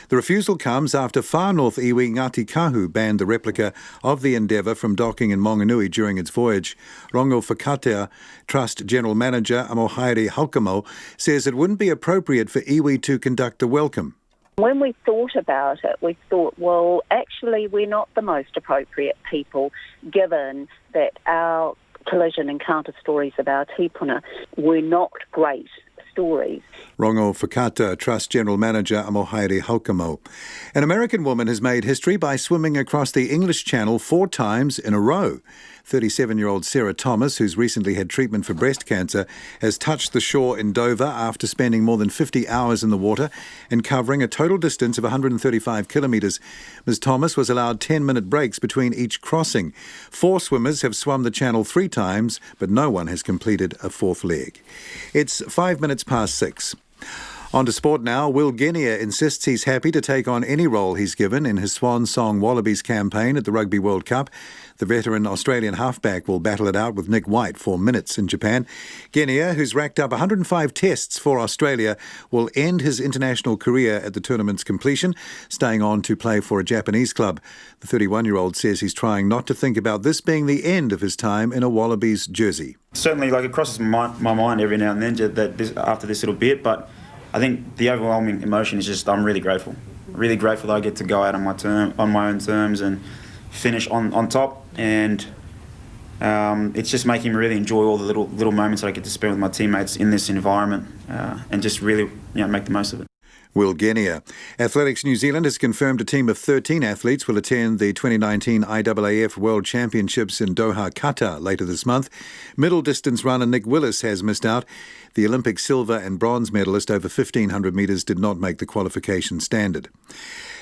[SPEAKER 9] The refusal comes after Far North Iwi Ngāti Kahu banned the replica of the Endeavour from docking in Monganui during its voyage. Rongo Whakatea Trust General Manager Amohaere Haukamo says it wouldn't be appropriate for Iwi to conduct a welcome.
[SPEAKER 21] When we thought about it, we thought, well, actually we're not the most appropriate people, given that our collision encounter stories of our tipuna were not great stories.
[SPEAKER 9] Rongo Whakatea Trust General Manager Amohaere Haukamo. An American woman has made history by swimming across the English Channel 4 times in a row. 37-year-old Sarah Thomas, who's recently had treatment for breast cancer, has touched the shore in Dover after spending more than 50 hours in the water and covering a total distance of 135 kilometres. Ms Thomas was allowed 10-minute breaks between each crossing. 4 swimmers have swum the channel 3 times, but no one has completed a 4th leg. It's 5 minutes past 6. On to sport now. Will Genia insists he's happy to take on any role he's given in his Swan Song Wallabies campaign at the Rugby World Cup. The veteran Australian halfback will battle it out with Nick White for minutes in Japan. Genia, who's racked up 105 tests for Australia, will end his international career at the tournament's completion, staying on to play for a Japanese club. The 31-year-old says he's trying not to think about this being the end of his time in a Wallabies jersey.
[SPEAKER 15] Certainly, it crosses my mind every now and then that after this little bit, but I think the overwhelming emotion is just I'm really grateful. Really grateful that I get to go out on my own terms and finish on top. And it's just making me really enjoy all the little moments that I get to spend with my teammates in this environment and just really make the most of it.
[SPEAKER 9] Will Genia. Athletics New Zealand has confirmed a team of 13 athletes will attend the 2019 IAAF World Championships in Doha, Qatar later this month. Middle distance runner Nick Willis has missed out. The Olympic silver and bronze medalist over 1,500 metres did not make the qualification standard.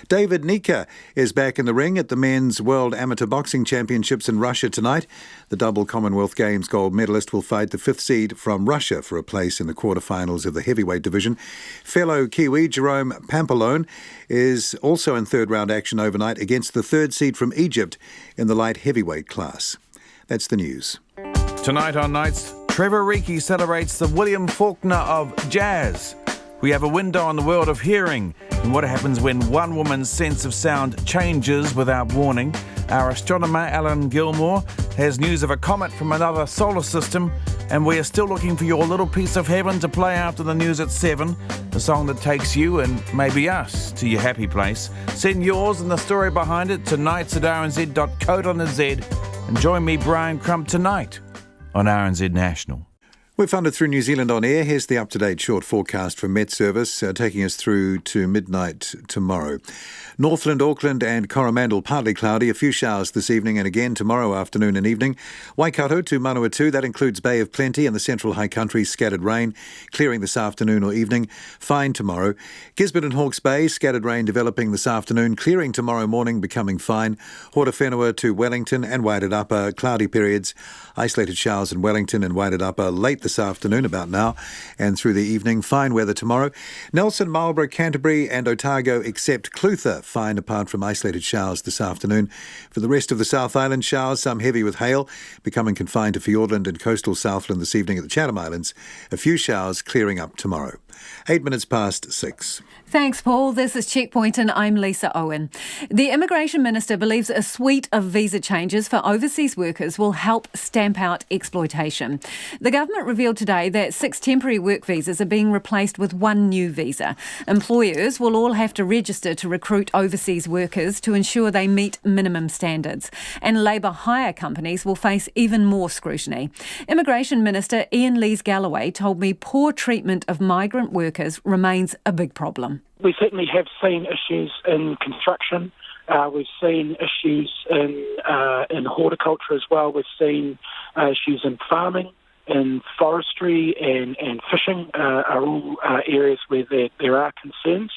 [SPEAKER 9] David Nika is back in the ring at the Men's World Amateur Boxing Championships in Russia tonight. The double Commonwealth Games gold medalist will fight the 5th seed from Russia for a place in the quarterfinals of the heavyweight division. Fellow Kiwi Jerome Pampalone is also in third round action overnight against the 3rd seed from Egypt in the light heavyweight class. That's the news.
[SPEAKER 16] Tonight on Nights, Trevor Reekie celebrates the William Faulkner of jazz. We have a window on the world of hearing and what happens when one woman's sense of sound changes without warning. Our astronomer Alan Gilmore has news of a comet from another solar system, and we are still looking for your little piece of heaven to play after the news at 7, the song that takes you and maybe us to your happy place. Send yours and the story behind it to nights@rnz.co.nz and join me, Brian Crump, tonight on RNZ National.
[SPEAKER 9] We're funded through New Zealand On Air. Here's the up-to-date short forecast from Met Service, taking us through to midnight tomorrow. Northland, Auckland and Coromandel partly cloudy, a few showers this evening and again tomorrow afternoon and evening. Waikato to Manawatu, that includes Bay of Plenty and the central high country, scattered rain, clearing this afternoon or evening, fine tomorrow. Gisborne and Hawke's Bay, scattered rain developing this afternoon, clearing tomorrow morning, becoming fine. Hortowhenua to Wellington and Waitatapa, cloudy periods, isolated showers in Wellington and Waitatapa late this afternoon about now and through the evening, fine weather tomorrow. Nelson, Marlborough, Canterbury and Otago except Clutha, fine apart from isolated showers this afternoon. For the rest of the South Island, showers, some heavy with hail, becoming confined to Fiordland and coastal Southland this evening at the Chatham Islands. A few showers clearing up tomorrow. 8 minutes past 6.
[SPEAKER 4] Thanks, Paul. This is Checkpoint and I'm Lisa Owen. The Immigration Minister believes a suite of visa changes for overseas workers will help stamp out exploitation. The government revealed today that 6 temporary work visas are being replaced with 1 new visa. Employers will all have to register to recruit overseas workers to ensure they meet minimum standards. And labour hire companies will face even more scrutiny. Immigration Minister Ian Galloway told me poor treatment of migrant workers remains a big problem.
[SPEAKER 1] We certainly have seen issues in construction. We've seen issues in horticulture as well. We've seen issues in farming, in forestry and fishing are all areas where there are concerns.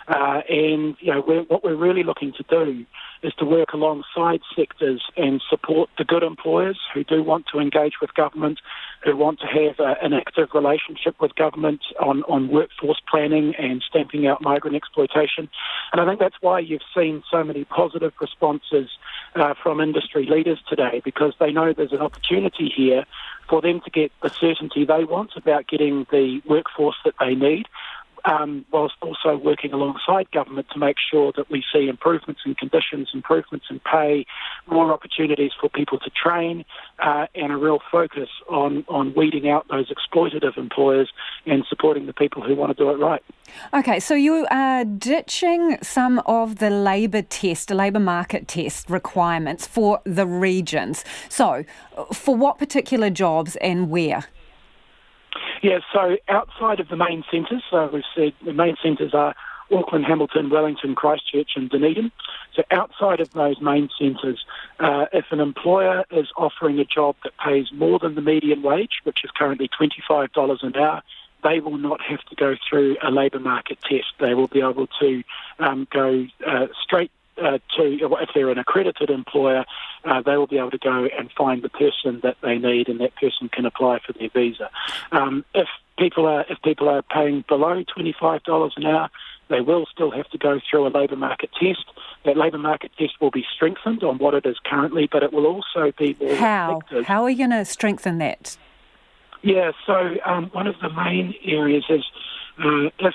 [SPEAKER 1] And what we're really looking to do is to work alongside sectors and support the good employers who do want to engage with government, who want to have an active relationship with government on workforce planning and stamping out migrant exploitation. And I think that's why you've seen so many positive responses from industry leaders today, because they know there's an opportunity here for them to get the certainty they want about getting the workforce that they need, whilst also working alongside government to make sure that we see improvements in conditions, improvements in pay, more opportunities for people to train, and a real focus on weeding out those exploitative employers and supporting the people who want to do it right.
[SPEAKER 4] Okay, so you are ditching some of the labour market test requirements for the regions. So, for what particular jobs and where?
[SPEAKER 1] Yeah, so outside of the main centres, we've said the main centres are Auckland, Hamilton, Wellington, Christchurch and Dunedin. So outside of those main centres, if an employer is offering a job that pays more than the median wage, which is currently $25 an hour, they will not have to go through a labour market test. They will be able to go straight to, if they're an accredited employer, they will be able to go and find the person that they need, and that person can apply for their visa. If people are paying below $25 an hour, they will still have to go through a labour market test. That labour market test will be strengthened on what it is currently, but it will also be more effective. How
[SPEAKER 4] are you going to strengthen that?
[SPEAKER 1] Yeah, so one of the main areas is if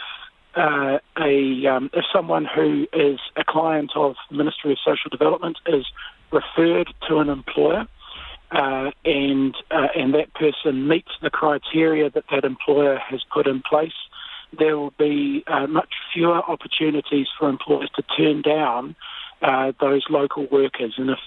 [SPEAKER 1] someone who is a client of the Ministry of Social Development is referred to an employer and that person meets the criteria that employer has put in place, there will be much fewer opportunities for employers to turn down those local workers. And if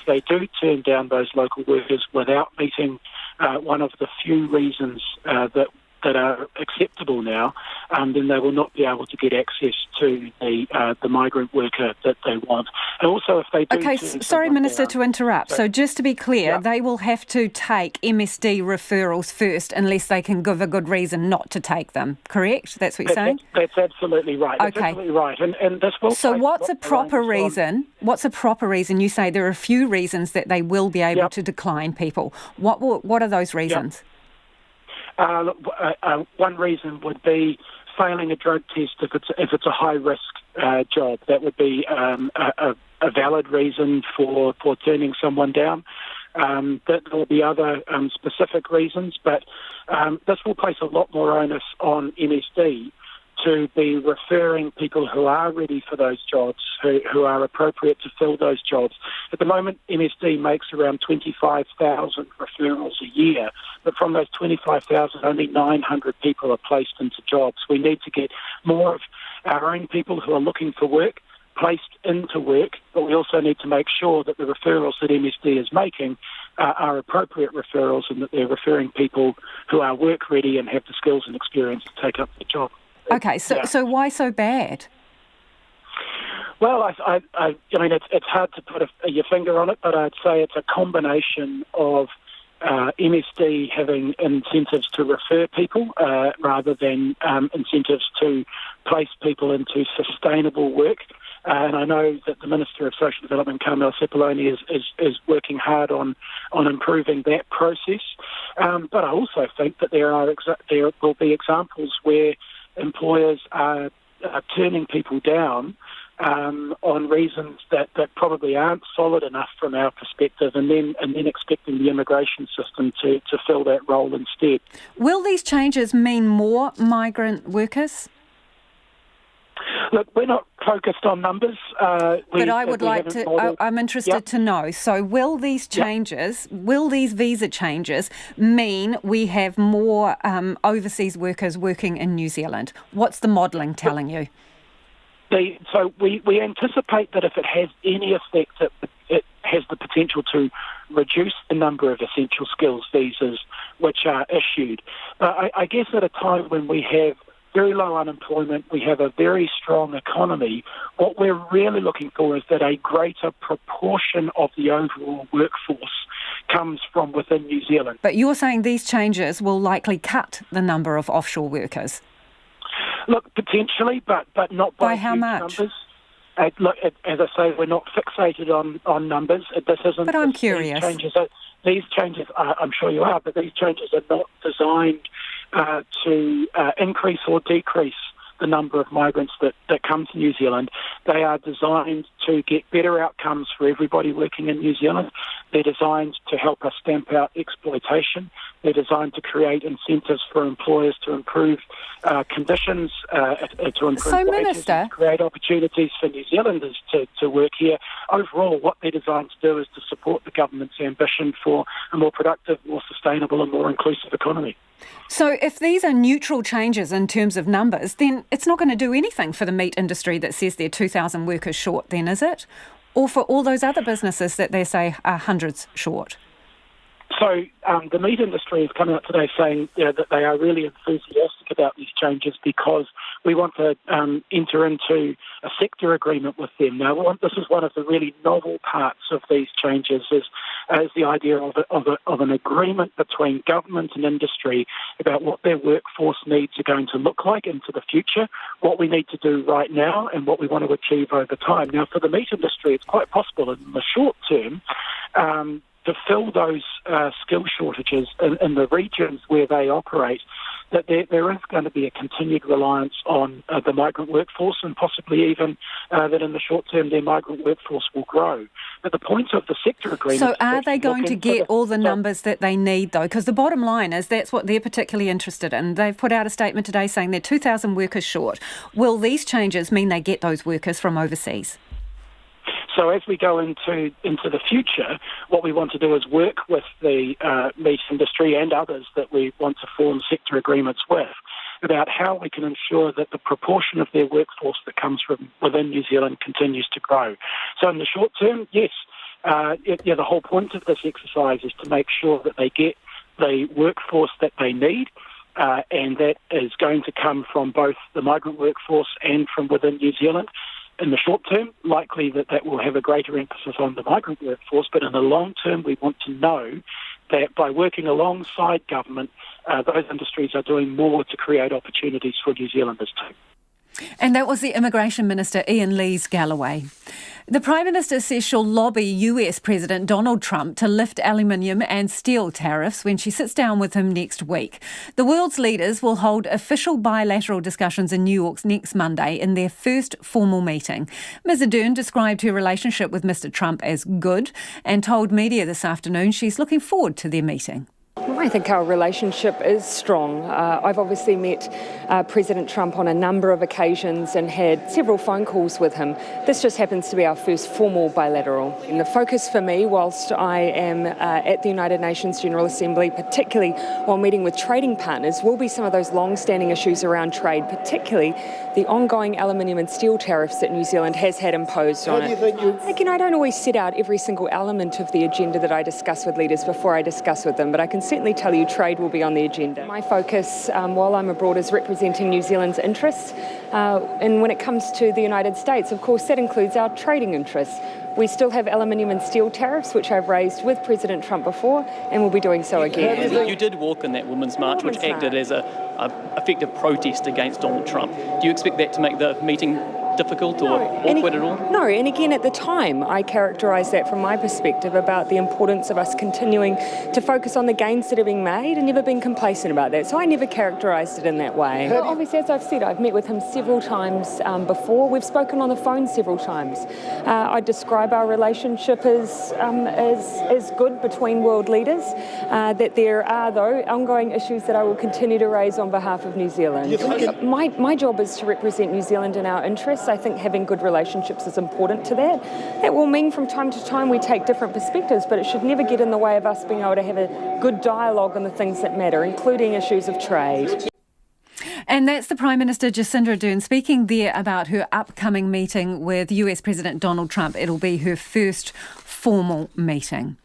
[SPEAKER 1] they do turn down those local workers without meeting one of the few reasons that are acceptable now, then they will not be able to get access to the migrant worker that they want. And also, if they do...
[SPEAKER 4] Okay, sorry, Minister, to interrupt. So just to be clear, they will have to take MSD referrals first unless they can give a good reason not to take them, correct? That's what you're saying?
[SPEAKER 1] That's absolutely right. That's absolutely right. And this will...
[SPEAKER 4] So what's a proper reason? What's a proper reason? You say there are a few reasons that they will be able to decline people. What are those reasons?
[SPEAKER 1] One reason would be failing a drug test if it's a high risk job. That would be a valid reason for turning someone down. There will be other specific reasons, but this will place a lot more onus on MSD to be referring people who are ready for those jobs, who are appropriate to fill those jobs. At the moment, MSD makes around 25,000 referrals a year, but from those 25,000, only 900 people are placed into jobs. We need to get more of our own people who are looking for work placed into work, but we also need to make sure that the referrals that MSD is making are appropriate referrals and that they're referring people who are work ready and have the skills and experience to take up the job.
[SPEAKER 4] Okay, so why so bad?
[SPEAKER 1] Well, I mean, it's hard to put your finger on it, but I'd say it's a combination of MSD having incentives to refer people rather than incentives to place people into sustainable work. And I know that the Minister of Social Development, Carmel Sepuloni, is working hard on improving that process. But I also think that there will be examples where employers are turning people down on reasons that probably aren't solid enough from our perspective, and then expecting the immigration system to fill that role instead.
[SPEAKER 4] Will these changes mean more migrant workers?
[SPEAKER 1] Look, we're not focused on numbers.
[SPEAKER 4] But I would like to, I'm interested to know, so will these changes, will these visa changes mean we have more overseas workers working in New Zealand? What's the modelling telling you?
[SPEAKER 1] So we anticipate that if it has any effect, it has the potential to reduce the number of essential skills visas which are issued. I guess at a time when we have very low unemployment, we have a very strong economy, what we're really looking for is that a greater proportion of the overall workforce comes from within New Zealand.
[SPEAKER 4] But you're saying these changes will likely cut the number of offshore workers?
[SPEAKER 1] Look, potentially, but not by
[SPEAKER 4] how much?
[SPEAKER 1] Numbers. Look, as I say, we're not fixated on numbers. This isn't.
[SPEAKER 4] But I'm curious.
[SPEAKER 1] These changes, I'm sure you are, but these changes are not designed to increase or decrease the number of migrants that come to New Zealand. They are designed to get better outcomes for everybody working in New Zealand. They're designed to help us stamp out exploitation. They're designed to create incentives for employers to improve conditions, to improve wages, to create opportunities for New Zealanders to work here. Overall, what they're designed to do is to support the government's ambition for a more productive, more sustainable and more inclusive economy.
[SPEAKER 4] So if these are neutral changes in terms of numbers, then it's not going to do anything for the meat industry that says they're 2,000 workers short then, is it? Or for all those other businesses that they say are hundreds short?
[SPEAKER 1] So the meat industry is coming out today saying that they are really enthusiastic about these changes because we want to enter into a sector agreement with them. Now, this is one of the really novel parts of these changes is the idea of an agreement between government and industry about what their workforce needs are going to look like into the future, what we need to do right now and what we want to achieve over time. Now, for the meat industry, it's quite possible in the short term to fill those skill shortages in the regions where they operate, that there is going to be a continued reliance on the migrant workforce and possibly even that in the short term their migrant workforce will grow. But the point of the sector agreement...
[SPEAKER 4] So are they going to get all the numbers that they need though? Because the bottom line is that's what they're particularly interested in. They've put out a statement today saying they're 2,000 workers short. Will these changes mean they get those workers from overseas?
[SPEAKER 1] So as we go into the future, what we want to do is work with the meat industry and others that we want to form sector agreements with about how we can ensure that the proportion of their workforce that comes from within New Zealand continues to grow. So in the short term, yes, the whole point of this exercise is to make sure that they get the workforce that they need, and that is going to come from both the migrant workforce and from within New Zealand. In the short term, likely that will have a greater emphasis on the migrant workforce, but in the long term, we want to know that by working alongside government, those industries are doing more to create opportunities for New Zealanders too.
[SPEAKER 4] And that was the Immigration Minister, Ian Lees-Galloway. The Prime Minister says she'll lobby US President Donald Trump to lift aluminium and steel tariffs when she sits down with him next week. The world's leaders will hold official bilateral discussions in New York next Monday in their first formal meeting. Ms Ardern described her relationship with Mr Trump as good and told media this afternoon she's looking forward to their meeting.
[SPEAKER 17] I think our relationship is strong. I've obviously met President Trump on a number of occasions and had several phone calls with him. This just happens to be our first formal bilateral. And the focus for me, whilst I am at the United Nations General Assembly, particularly while meeting with trading partners, will be some of those long-standing issues around trade, particularly the ongoing aluminium and steel tariffs that New Zealand has had imposed on it. Again, I don't always set out every single element of the agenda that I discuss with leaders before I discuss with them, but I can certainly tell you trade will be on the agenda. My focus while I'm abroad is representing New Zealand's interests, and when it comes to the United States, of course, that includes our trading interests. We still have aluminium and steel tariffs, which I've raised with President Trump before, and will be doing so again.
[SPEAKER 19] You did walk in that Women's March, which acted as an effective protest against Donald Trump. Do you expect that to make the meeting difficult or awkward at all?
[SPEAKER 17] No, and again, at the time, I characterised that from my perspective about the importance of us continuing to focus on the gains that are being made and never being complacent about that. So I never characterised it in that way. Well, obviously, as I've said, I've met with him several times before. We've spoken on the phone several times. I describe our relationship as good between world leaders, that there are, though, ongoing issues that I will continue to raise on behalf of New Zealand. My job is to represent New Zealand in our interests. I think having good relationships is important to that. That will mean from time to time we take different perspectives, but it should never get in the way of us being able to have a good dialogue on the things that matter, including issues of trade.
[SPEAKER 4] And that's the Prime Minister Jacinda Ardern speaking there about her upcoming meeting with US President Donald Trump. It'll be her first formal meeting.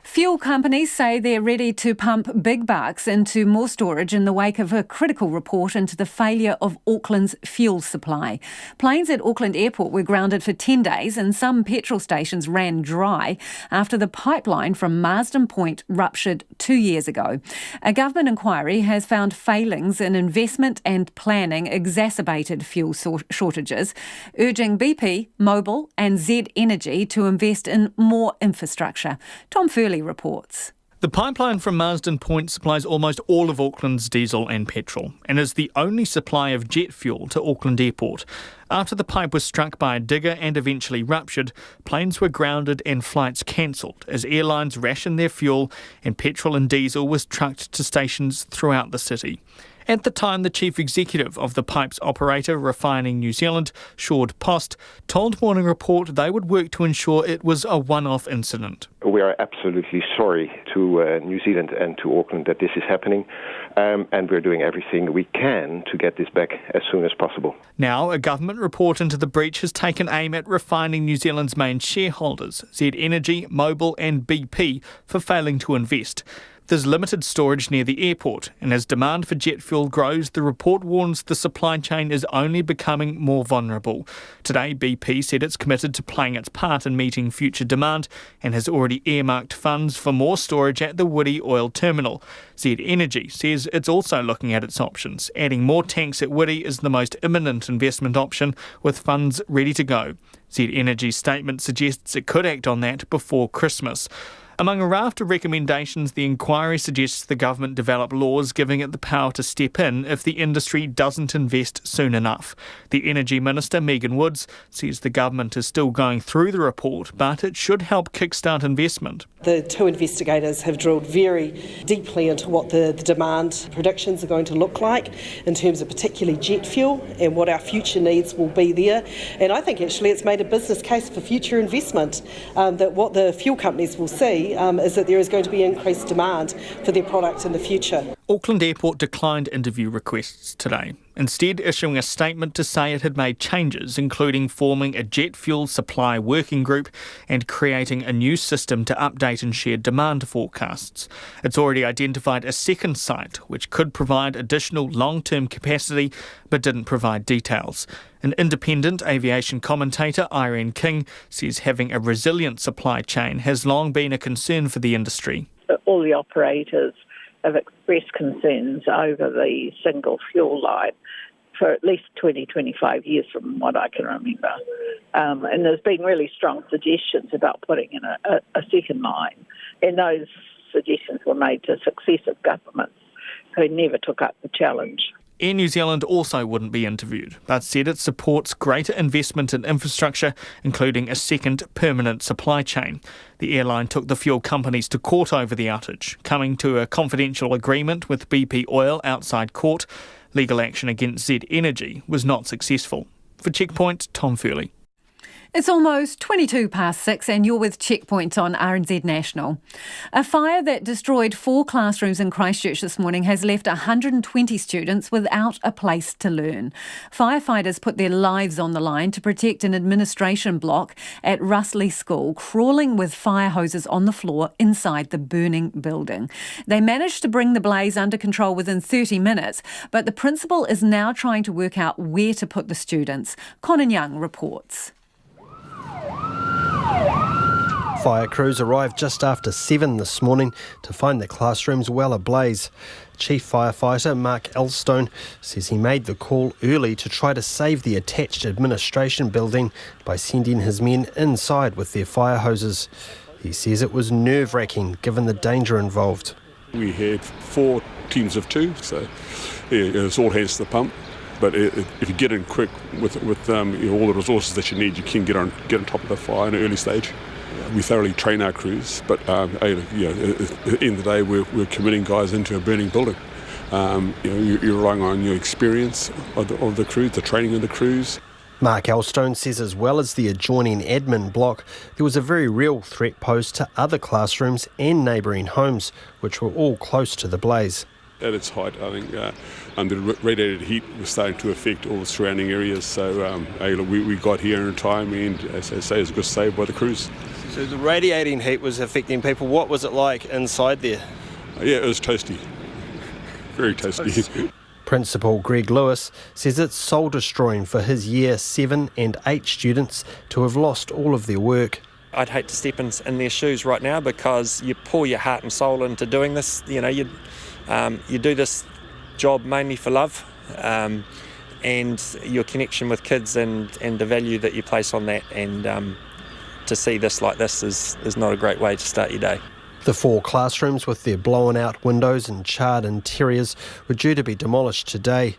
[SPEAKER 4] Fuel companies say they're ready to pump big bucks into more storage in the wake of a critical report into the failure of Auckland's fuel supply. Planes at Auckland Airport were grounded for 10 days and some petrol stations ran dry after the pipeline from Marsden Point ruptured 2 years ago. A government inquiry has found failings in investment and planning exacerbated fuel shortages, urging BP, Mobil and Z Energy to invest in more infrastructure. Tom Furley reports.
[SPEAKER 6] The pipeline from Marsden Point supplies almost all of Auckland's diesel and petrol and is the only supply of jet fuel to Auckland Airport. After the pipe was struck by a digger and eventually ruptured, planes were grounded and flights cancelled as airlines rationed their fuel and petrol and diesel was trucked to stations throughout the city. At the time, the chief executive of the pipe's operator, Refining New Zealand, Shord Post, told Morning Report they would work to ensure it was a one-off incident.
[SPEAKER 20] We are absolutely sorry to New Zealand and to Auckland that this is happening, and we're doing everything we can to get this back as soon as possible.
[SPEAKER 6] Now, a government report into the breach has taken aim at Refining New Zealand's main shareholders, Z Energy, Mobil and BP, for failing to invest. There's limited storage near the airport, and as demand for jet fuel grows, the report warns the supply chain is only becoming more vulnerable. Today, BP said it's committed to playing its part in meeting future demand and has already earmarked funds for more storage at the Woody Oil Terminal. Z Energy says it's also looking at its options. Adding more tanks at Woody is the most imminent investment option, with funds ready to go. Z Energy's statement suggests it could act on that before Christmas. Among a raft of recommendations, the inquiry suggests the government develop laws giving it the power to step in if the industry doesn't invest soon enough. The Energy Minister, Megan Woods, says the government is still going through the report, but it should help kickstart investment.
[SPEAKER 22] The two investigators have drilled very deeply into what the demand predictions are going to look like in terms of particularly jet fuel and what our future needs will be there. And I think actually it's made a business case for future investment, that what the fuel companies will see is that there is going to be increased demand for their product in the future.
[SPEAKER 6] Auckland Airport declined interview requests today, instead issuing a statement to say it had made changes, including forming a jet fuel supply working group and creating a new system to update and share demand forecasts. It's already identified a second site which could provide additional long-term capacity but didn't provide details. An independent aviation commentator, Irene King, says having a resilient supply chain has long been a concern for the industry.
[SPEAKER 12] All the operators have expressed concerns over the single fuel line for at least 20, 25 years from what I can remember. And there's been really strong suggestions about putting in a second line. And those suggestions were made to successive governments who never took up the challenge.
[SPEAKER 6] Air New Zealand also wouldn't be interviewed, but said it supports greater investment in infrastructure, including a second permanent supply chain. The airline took the fuel companies to court over the outage, coming to a confidential agreement with BP Oil outside court. Legal action against Z Energy was not successful. For Checkpoint, Tom Furley.
[SPEAKER 4] It's almost 6:22 and you're with Checkpoint on RNZ National. A fire that destroyed 4 classrooms in Christchurch this morning has left 120 students without a place to learn. Firefighters put their lives on the line to protect an administration block at Russley School, crawling with fire hoses on the floor inside the burning building. They managed to bring the blaze under control within 30 minutes, but the principal is now trying to work out where to put the students. Conan Young reports.
[SPEAKER 7] Fire crews arrived just after 7 this morning to find the classrooms well ablaze. Chief Firefighter Mark Elstone says he made the call early to try to save the attached administration building by sending his men inside with their fire hoses. He says it was nerve-wracking given the danger involved.
[SPEAKER 10] We had 4 teams of 2, so it's all hands to the pump. But if you get in quick with all the resources that you need, you can get on top of the fire in an early stage. We thoroughly train our crews, but at the end of the day, we're committing guys into a burning building. You're relying on your experience of the crews, the training of the crews.
[SPEAKER 7] Mark Elstone says as well as the adjoining admin block, there was a very real threat posed to other classrooms and neighbouring homes, which were all close to the blaze.
[SPEAKER 10] At its height, I think, the radiated heat was starting to affect all the surrounding areas. So we got here in time, and as I say, it was a good save by the crews.
[SPEAKER 7] So the radiating heat was affecting people. What was it like inside there?
[SPEAKER 10] Yeah, it was toasty. Very toasty.
[SPEAKER 7] Principal Greg Lewis says it's soul-destroying for his Year 7 and 8 students to have lost all of their work.
[SPEAKER 18] I'd hate to step in their shoes right now because you pour your heart and soul into doing this. You do this job mainly for love and your connection with kids and the value that you place on that. And to see this like this is not a great way to start your day.
[SPEAKER 7] The 4 classrooms with their blown-out windows and charred interiors were due to be demolished today.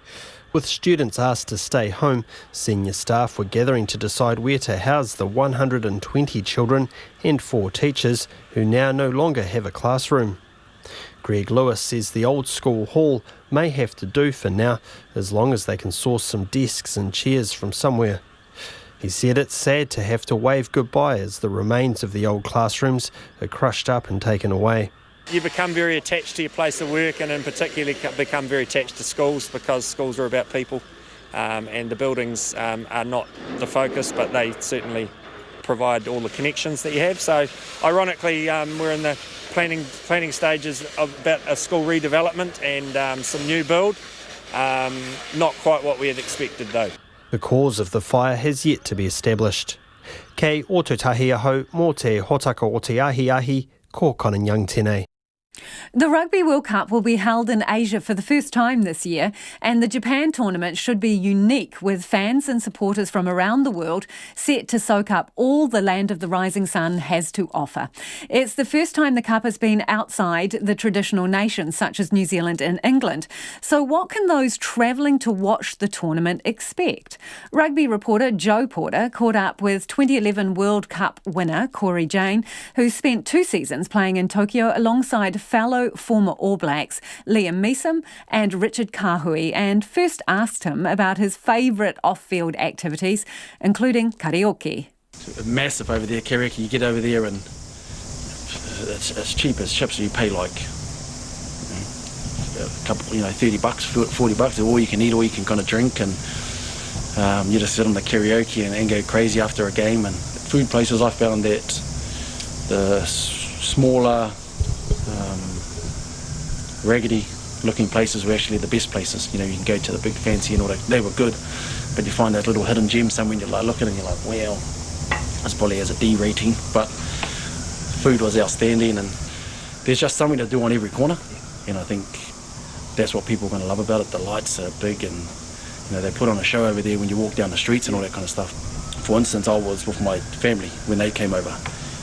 [SPEAKER 7] With students asked to stay home, senior staff were gathering to decide where to house the 120 children and 4 teachers who now no longer have a classroom. Greg Lewis says the old school hall may have to do for now, as long as they can source some desks and chairs from somewhere. He said it's sad to have to wave goodbye as the remains of the old classrooms are crushed up and taken away.
[SPEAKER 18] You become very attached to your place of work, and in particular become very attached to schools because schools are about people, and the buildings are not the focus, but they certainly provide all the connections that you have. So ironically, we're in the planning stages about a school redevelopment and some new build. Not quite what we had expected though.
[SPEAKER 7] The cause of the fire has yet to be established. Kei o te tahi aho, mō te hotaka o te ahi, ko Konanyang tēnei.
[SPEAKER 4] The Rugby World Cup will be held in Asia for the first time this year, and the Japan tournament should be unique, with fans and supporters from around the world set to soak up all the land of the rising sun has to offer. It's the first time the Cup has been outside the traditional nations such as New Zealand and England. So what can those travelling to watch the tournament expect? Rugby reporter Joe Porter caught up with 2011 World Cup winner Corey Jane, who spent 2 seasons playing in Tokyo alongside fellow former All Blacks Liam Measam and Richard Kahui, and first asked him about his favourite off-field activities, including karaoke.
[SPEAKER 23] Massive over there, karaoke. You get over there and it's cheap as chips. You pay like a couple, $30, $40, all you can eat, all you can kind of drink, and you just sit on the karaoke and go crazy after a game. And food places, I found that the smaller, raggedy looking places were actually the best places. You can go to the big fancy and all that, they were good, but you find that little hidden gem somewhere and you look at it and you're like, wow, that's probably has a D rating, but food was outstanding, and there's just something to do on every corner, and I think that's what people are going to love about it. The lights are big, and they put on a show over there when you walk down the streets and all that kind of stuff. For instance, I was with my family when they came over,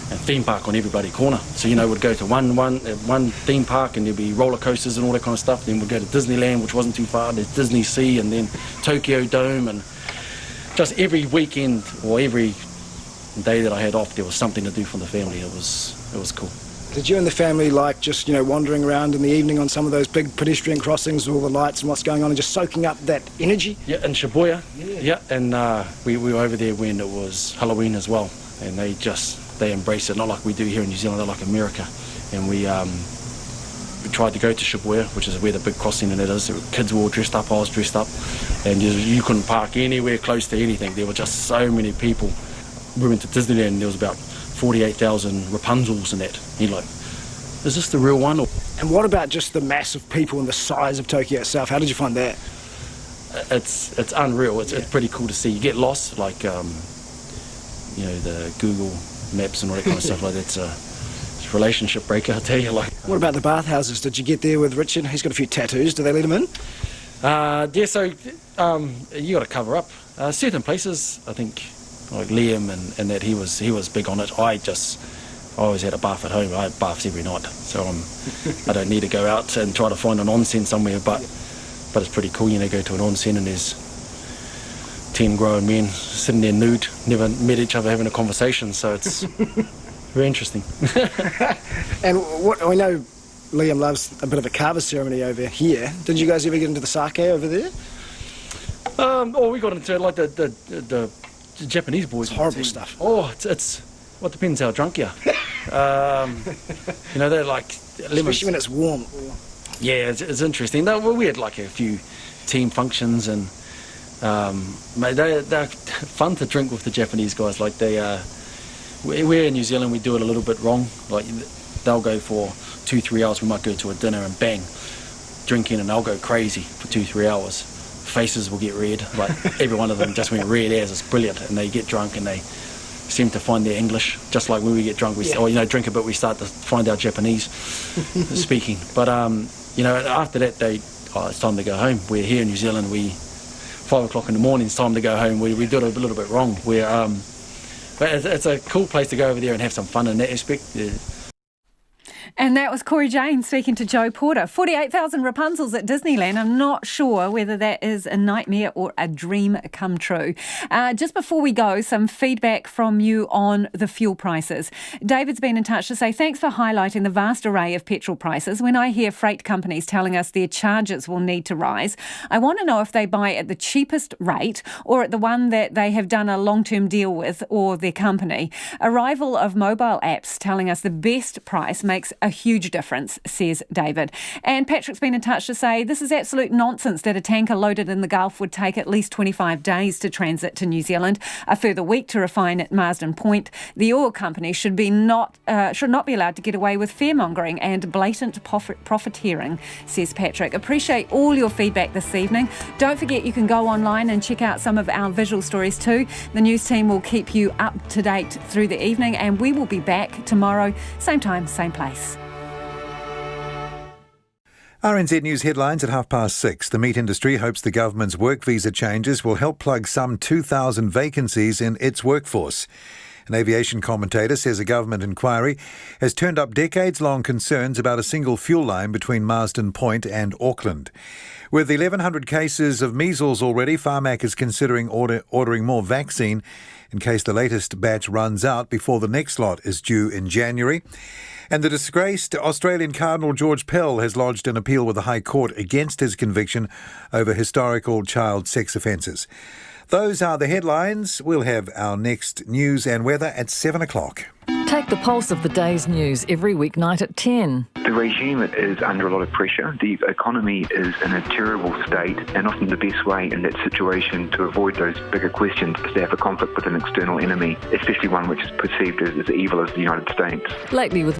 [SPEAKER 23] and theme park on every bloody corner. So we'd go to one theme park and there'd be roller coasters and all that kind of stuff. Then we'd go to Disneyland, which wasn't too far. There's Disney Sea, and then Tokyo Dome, and just every weekend or every day that I had off, there was something to do for the family. It was cool.
[SPEAKER 24] Did you and the family like just wandering around in the evening on some of those big pedestrian crossings with all the lights and what's going on, and just soaking up that energy?
[SPEAKER 23] Yeah, in Shibuya. Yeah, and we were over there when it was Halloween as well, and they embrace it, not like we do here in New Zealand, not like America. And we tried to go to Shibuya, which is where the big crossing and it is. Kids were all dressed up, I was dressed up, and you couldn't park anywhere close to anything. There were just so many people. We went to Disneyland and there was about 48,000 Rapunzels and that. And you're like, is this the real one?
[SPEAKER 24] And what about just the mass of people and the size of Tokyo itself? How did you find that?
[SPEAKER 23] It's unreal. It's pretty cool to see. You get lost, like the Google maps and all that kind of stuff like that. It's a relationship breaker, I tell you.
[SPEAKER 24] What about the bathhouses? Did you get there with Richard? He's got a few tattoos. Do they let him in?
[SPEAKER 23] Yeah, so you got to cover up. Certain places, I think, like Liam and that he was big on it. I always had a bath at home. I had baths every night, so I don't need to go out and try to find an onsen somewhere. But it's pretty cool, go to an onsen and there's 10 grown men sitting there nude, never met each other, having a conversation. So it's very interesting.
[SPEAKER 24] And what I know, Liam loves a bit of a kava ceremony over here. Did you guys ever get into the sake over there?
[SPEAKER 23] We got into like the Japanese boys.
[SPEAKER 24] It's horrible stuff.
[SPEAKER 23] Oh, it's well, it depends how drunk you are. They're like lemons.
[SPEAKER 24] Especially when it's warm.
[SPEAKER 23] Yeah, it's interesting. We had like a few team functions and they're fun to drink with the Japanese guys. Like we're in New Zealand, we do it a little bit wrong. Like they'll go for 2-3 hours. We might go to a dinner and bang, drinking, and they'll go crazy for 2-3 hours. Faces will get red. Like every one of them just went red as. It's brilliant, and they get drunk and they seem to find their English. Just like when we get drunk, we drink a bit, we start to find our Japanese speaking. But after that, it's time to go home. We're here in New Zealand. 5 o'clock in the morning. It's time to go home. We do it a little bit wrong. But it's a cool place to go over there and have some fun in that aspect. Yeah.
[SPEAKER 4] And that was Corey Jane speaking to Joe Porter. 48,000 Rapunzels at Disneyland. I'm not sure whether that is a nightmare or a dream come true. Just before we go, some feedback from you on the fuel prices. David's been in touch to say, thanks for highlighting the vast array of petrol prices. When I hear freight companies telling us their charges will need to rise, I want to know if they buy at the cheapest rate or at the one that they have done a long-term deal with or their company. Arrival of mobile apps telling us the best price makes a huge difference, says David. And Patrick's been in touch to say this is absolute nonsense that a tanker loaded in the Gulf would take at least 25 days to transit to New Zealand, a further week to refine at Marsden Point. The oil company should not be allowed to get away with fearmongering and blatant profiteering, says Patrick. Appreciate all your feedback this evening. Don't forget you can go online and check out some of our visual stories too. The news team will keep you up to date through the evening, and we will be back tomorrow, same time, same place.
[SPEAKER 9] RNZ News headlines at 6:30. The meat industry hopes the government's work visa changes will help plug some 2,000 vacancies in its workforce. An aviation commentator says a government inquiry has turned up decades-long concerns about a single fuel line between Marsden Point and Auckland. With 1,100 cases of measles already, Pharmac is considering ordering more vaccine in case the latest batch runs out before the next lot is due in January. And the disgraced Australian Cardinal George Pell has lodged an appeal with the High Court against his conviction over historical child sex offences. Those are the headlines. We'll have our next news and weather at 7 o'clock.
[SPEAKER 2] Take the pulse of the day's news every weeknight at 10.
[SPEAKER 3] The regime is under a lot of pressure. The economy is in a terrible state, and often the best way in that situation to avoid those bigger questions is to have a conflict with an external enemy, especially one which is perceived as evil as the United States.
[SPEAKER 2] Lately with